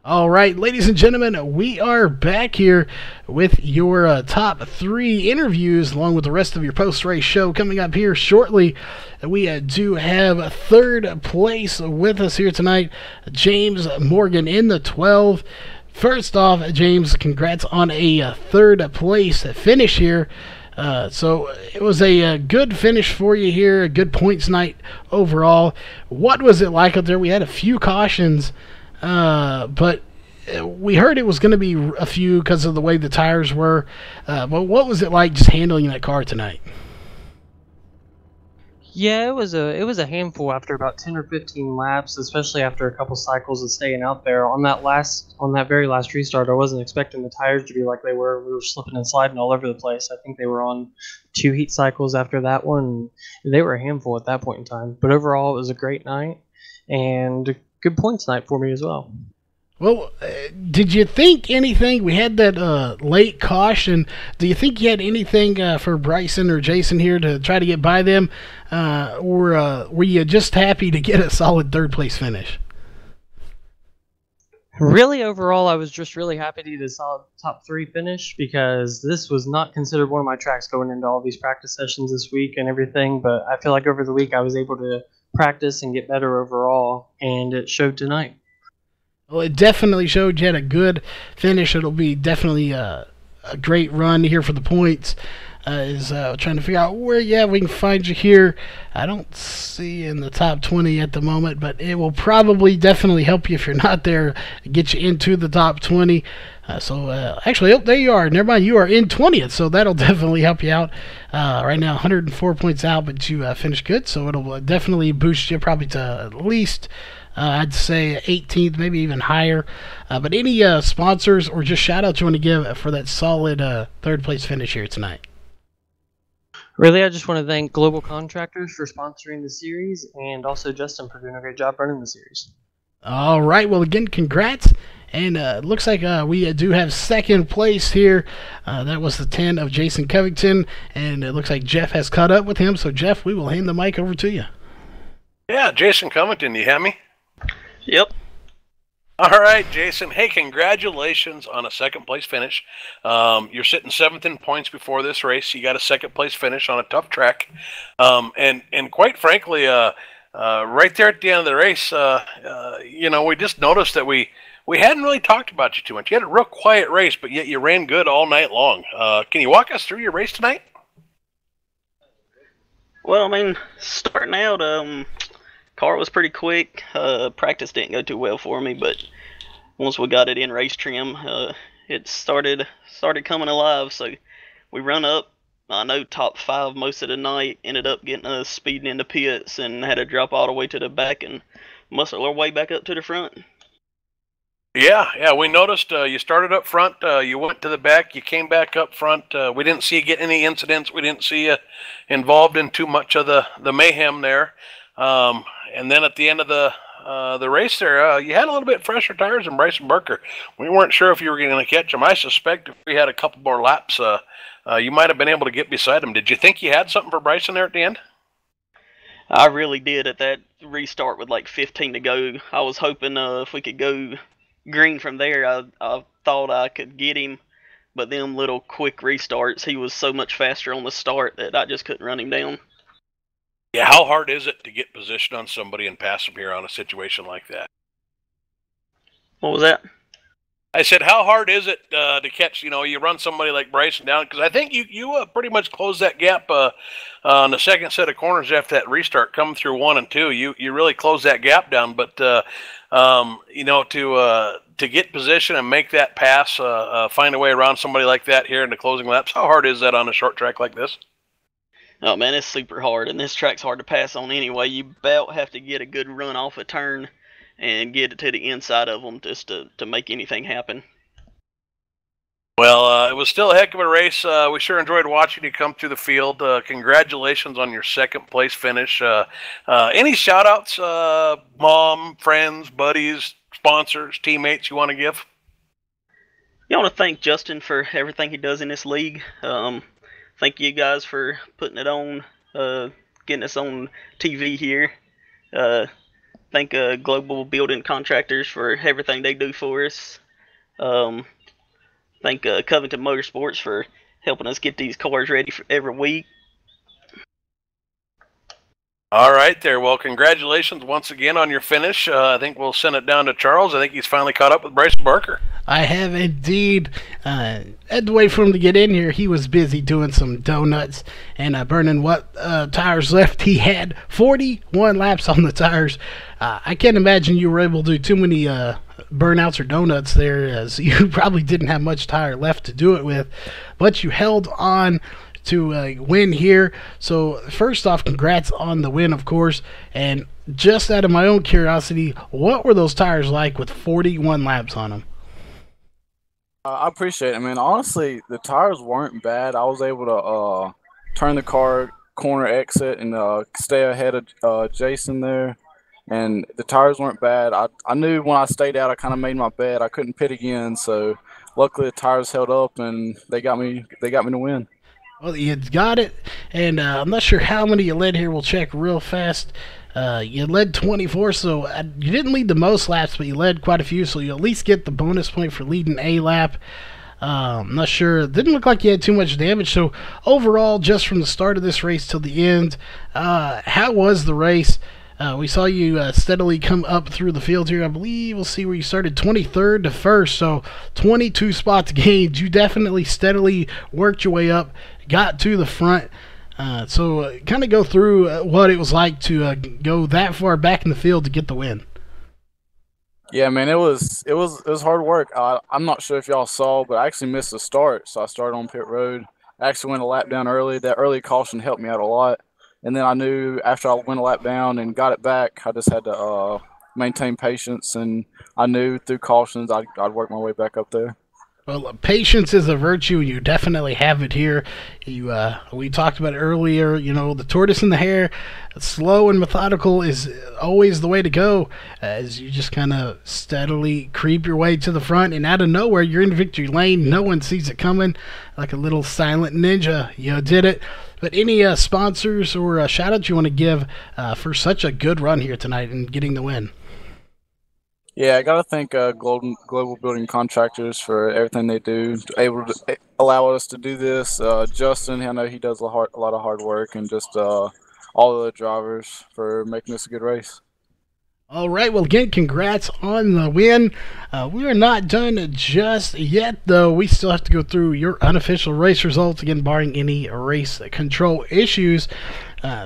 All right, ladies and gentlemen, we are back here with your top 3 interviews along with the rest of your post-race show coming up here shortly. We do have 3rd place with us here tonight, James Morgan in the 12. First off, James, congrats on a 3rd place finish here. So it was a good finish for you here, a good points night overall. What was it like out there? We had a few cautions. But we heard it was going to be a few because of the way the tires were. But what was it like just handling that car tonight? Yeah, it was a handful after about 10 or 15 laps, especially after a couple cycles of staying out there. On that very last restart, I wasn't expecting the tires to be like they were. We were slipping and sliding all over the place. I think they were on 2 heat cycles after that one. They were a handful at that point in time. But overall, it was a great night and good points night for me as well. Well, did you think anything? We had that late caution. Do you think you had anything for Bryson or Jason here to try to get by them? Or were you just happy to get a solid 3rd place finish? Really, overall, I was just really happy to get a solid top 3 finish because this was not considered one of my tracks going into all these practice sessions this week and everything. But I feel like over the week I was able to practice and get better overall, and it showed tonight. Well, it definitely showed you had a good finish. It'll be definitely a great run here for the points. Trying to figure out where, we can find you here. I don't see in the top 20 at the moment, but it will probably definitely help you if you're not there, get you into the top 20. Actually, there you are. Never mind, you are in 20th, so that'll definitely help you out. Right now, 104 points out, but you finished good, so it'll definitely boost you probably to at least, I'd say 18th, maybe even higher. But any sponsors or just shout-outs you want to give for that solid 3rd place finish here tonight? Really, I just want to thank Global Contractors for sponsoring the series and also Justin for doing a great job running the series. All right, well, again, congrats. And it looks like we do have 2nd place here. That was the 10 of Jason Covington, and it looks like Jeff has caught up with him. So, Jeff, we will hand the mic over to you. Yeah, Jason Covington, you have me? Yep. All right, Jason. Hey, congratulations on a 2nd place finish. You're sitting 7th in points before this race. You got a 2nd place finish on a tough track. And quite frankly, right there at the end of the race, we just noticed that we hadn't really talked about you too much. You had a real quiet race, but yet you ran good all night long. Can you walk us through your race tonight? Well, I mean, starting out, car was pretty quick. Practice didn't go too well for me, but once we got it in race trim, it started coming alive. So we run up. I know top 5 most of the night. Ended up getting us speeding into pits and had to drop all the way to the back and muscle our way back up to the front. Yeah, we noticed you started up front, you went to the back, you came back up front. We didn't see you get any incidents. We didn't see you involved in too much of the mayhem there. And then at the end of the the race there, you had a little bit fresher tires than Bryson Barker. We weren't sure if you were going to catch him. I suspect if we had a couple more laps, you might have been able to get beside him. Did you think you had something for Bryson there at the end? I really did at that restart with like 15 to go. I was hoping if we could go green from there, I thought I could get him. But them little quick restarts, he was so much faster on the start that I just couldn't run him down. Yeah, how hard is it to get position on somebody and pass them here on a situation like that? What was that? I said, how hard is it to catch, you run somebody like Bryson down? Because I think you pretty much closed that gap on the second set of corners after that restart, coming through 1 and 2. You really closed that gap down. But, to get position and make that pass, find a way around somebody like that here in the closing laps, how hard is that on a short track like this? Oh, man, it's super hard. And this track's hard to pass on anyway. You about have to get a good run off a turn and get it to the inside of them just to make anything happen. Well, it was still a heck of a race. We sure enjoyed watching you come through the field. Congratulations on your second place finish. Any shout outs, mom, friends, buddies, sponsors, teammates you want to give? I want to thank Justin for everything he does in this league. Thank you guys for putting it on, getting us on TV here. Thank Global Building Contractors for everything they do for us. Thank Covington Motorsports for helping us get these cars ready for every week. All right there. Well, congratulations once again on your finish. I think we'll send it down to Charles. I think he's finally caught up with Bryson Barker. I have indeed. Had to wait for him to get in here. He was busy doing some donuts and burning what tires left. He had 41 laps on the tires. I can't imagine you were able to do too many burnouts or donuts there, as you probably didn't have much tire left to do it with. But you held on to win here. So first off, congrats on the win, of course. And just out of my own curiosity, what were those tires like with 41 laps on them? I appreciate it, man. Honestly, the tires weren't bad. I was able to turn the car corner exit and stay ahead of Jason there. And the tires weren't bad. I knew when I stayed out, I kind of made my bet. I couldn't pit again, so luckily the tires held up and they got me to win. Well, you got it, and I'm not sure how many you led here. We'll check real fast. You led 24, so you didn't lead the most laps, but you led quite a few, so you at least get the bonus point for leading a lap. I'm not sure. It didn't look like you had too much damage, so overall, just from the start of this race till the end, how was the race? We saw you steadily come up through the field here. I believe we'll see where you started 23rd to 1st, so 22 spots gained. You definitely steadily worked your way up, got to the front. So kind of go through what it was like to go that far back in the field to get the win. Yeah, man, it was hard work. I'm not sure if y'all saw, but I actually missed the start, so I started on pit road. I actually went a lap down early. That early caution helped me out a lot. And then I knew after I went a lap down and got it back, I just had to maintain patience, and I knew through cautions I'd work my way back up there. Well, patience is a virtue. You definitely have it here. We talked about it earlier. The tortoise and the hare, slow and methodical is always the way to go, as you just kind of steadily creep your way to the front, and out of nowhere, you're in victory lane. No one sees it coming. Like a little silent ninja, you did it. But any sponsors or shout-outs you want to give for such a good run here tonight and getting the win? Yeah, I got to thank Global Building Contractors for everything they do, able to allow us to do this. Justin, I know he does a lot of hard work, and just all the drivers for making this a good race. All right, well, again, congrats on the win. We are not done just yet, though. We still have to go through your unofficial race results, again, barring any race control issues.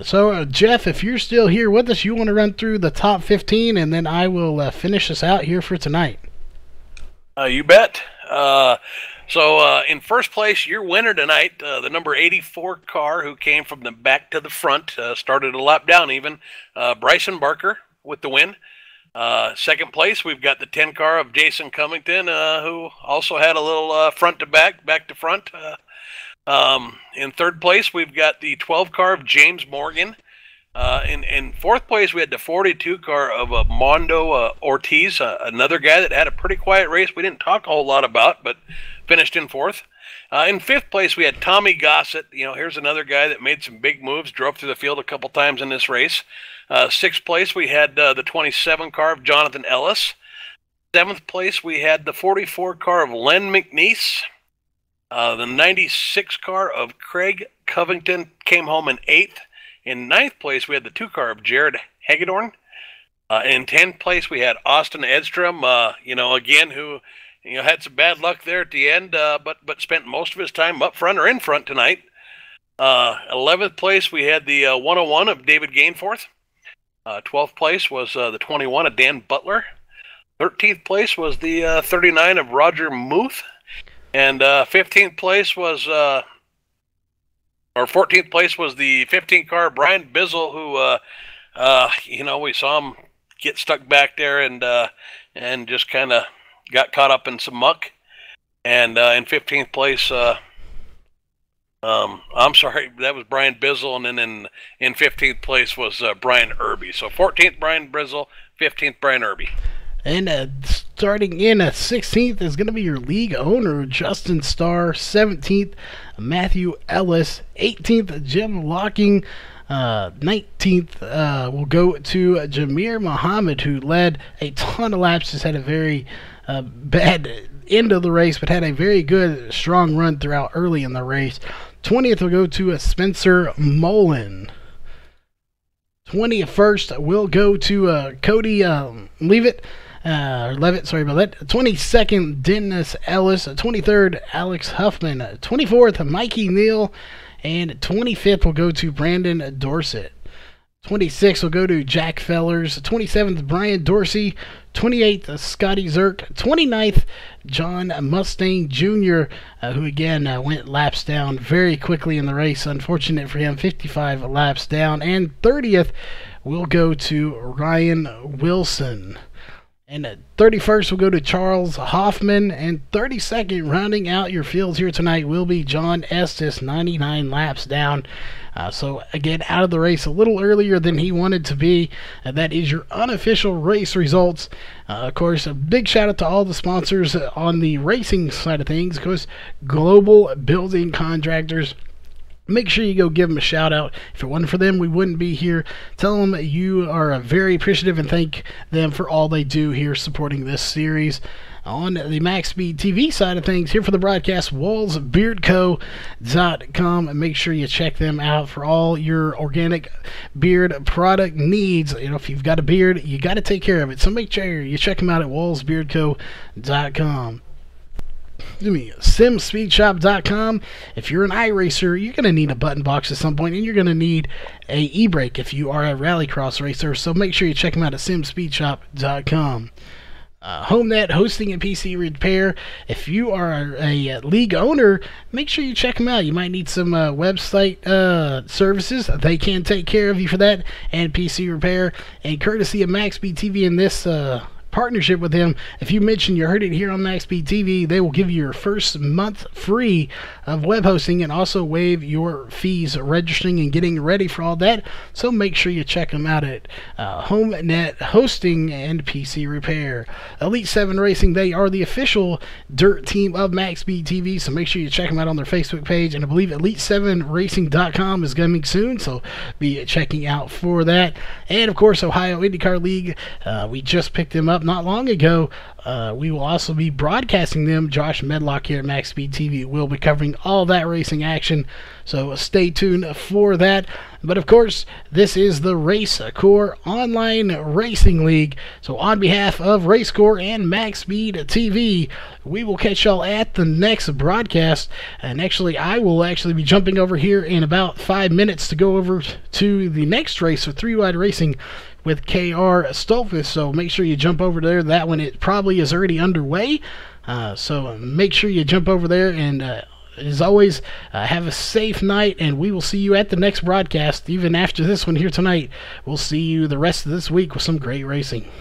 So, Jeff, if you're still here with us, you want to run through the top 15, and then I will finish us out here for tonight. You bet. So in first place, your winner tonight, the number 84 car who came from the back to the front, started a lap down even, Bryson Barker with the win. Second place, we've got the 10 car of Jason Covington, who also had a little front to back, back to front. In third place, we've got the 12 car of James Morgan. In fourth place, we had the 42 car of Mondo Ortiz, another guy that had a pretty quiet race we didn't talk a whole lot about, but finished in fourth. In fifth place, we had Tommy Gossett. Here's another guy that made some big moves, drove through the field a couple times in this race. Sixth place, we had the 27 car of Jonathan Ellis. Seventh place, we had the 44 car of Len McNeese. The 96 car of Craig Covington came home in eighth. In ninth place, we had the 2 car of Jared Hagedorn. In 10th place, we had Austin Edstrom, again, who had some bad luck there at the end, but spent most of his time up front or in front tonight. 11th place, we had the 101 of David Gainforth. 12th place was the 21 of Dan Butler. 13th place was the 39 of Roger Muth. And 15th place was... Or 14th place was the 15 car Brian Bizzle, who, we saw him get stuck back there and just kind of got caught up in some muck. And in 15th place, I'm sorry, that was Brian Bizzle, and then in 15th place was Brian Irby. So 14th Brian Bizzle, 15th Brian Irby. And starting in 16th is going to be your league owner, Justin Starr. 17th, Matthew Ellis. 18th, Jim Locking. 19th will go to Jameer Muhammad, who led a ton of laps. Just had a very bad end of the race, but had a very good, strong run throughout early in the race. 20th will go to Spencer Mullen. 21st will go to Cody Leavitt. Levitt, sorry about that. 22nd, Dennis Ellis. 23rd, Alex Huffman. 24th, Mikey Neal. And 25th will go to Brandon Dorsett. 26th will go to Jack Fellers. 27th, Brian Dorsey. 28th, Scotty Zirk. 29th, John Mustang Jr., who again went laps down very quickly in the race. Unfortunate for him, 55 laps down. And 30th will go to Ryan Wilson. And 31st will go to Charles Hoffman. And 32nd, rounding out your fields here tonight, will be John Estes, 99 laps down. So, again, out of the race a little earlier than he wanted to be. That is your unofficial race results. Of course, a big shout out to all the sponsors on the racing side of things. Of course, Global Building Contractors. Make sure you go give them a shout out. If it wasn't for them, we wouldn't be here. Tell them you are very appreciative and thank them for all they do here supporting this series. On the MaxSpeedTV side of things, here for the broadcast, WallsBeardCo.com. And make sure you check them out for all your organic beard product needs. If you've got a beard, you got to take care of it. So make sure you check them out at WallsBeardCo.com. SimSpeedShop.com. If you're an iRacer, you're going to need a button box at some point, and you're going to need a e-brake if you are a rallycross racer. So make sure you check them out at SimSpeedShop.com. HomeNet Hosting and PC Repair. If you are a league owner, make sure you check them out. You might need some website services. They can take care of you for that, and PC repair. And courtesy of MaxSpeedTV in this partnership with them, if you mention you heard it here on MaxSpeedTV, they will give you your first month free of web hosting and also waive your fees registering and getting ready for all that. So make sure you check them out at HomeNet Hosting and PC Repair. Elite 7 Racing, they are the official dirt team of MaxSpeedTV, so make sure you check them out on their Facebook page, and I believe Elite7Racing.com is coming soon, so be checking out for that. And of course, Ohio IndyCar League, we just picked them up not long ago. We will also be broadcasting them. Josh Medlock here at MaxSpeedTV will be covering all that racing action, so stay tuned for that. But of course, this is the RaceCore Online Racing League. So on behalf of RaceCore and MaxSpeedTV, we will catch y'all at the next broadcast. And actually, I will be jumping over here in about 5 minutes to go over to the next race with 3 Wide Racing with KR Stolfus, so make sure you jump over there. That one, it probably is already underway, so make sure you jump over there, and as always, have a safe night, and we will see you at the next broadcast. Even after this one here tonight, we'll see you the rest of this week with some great racing.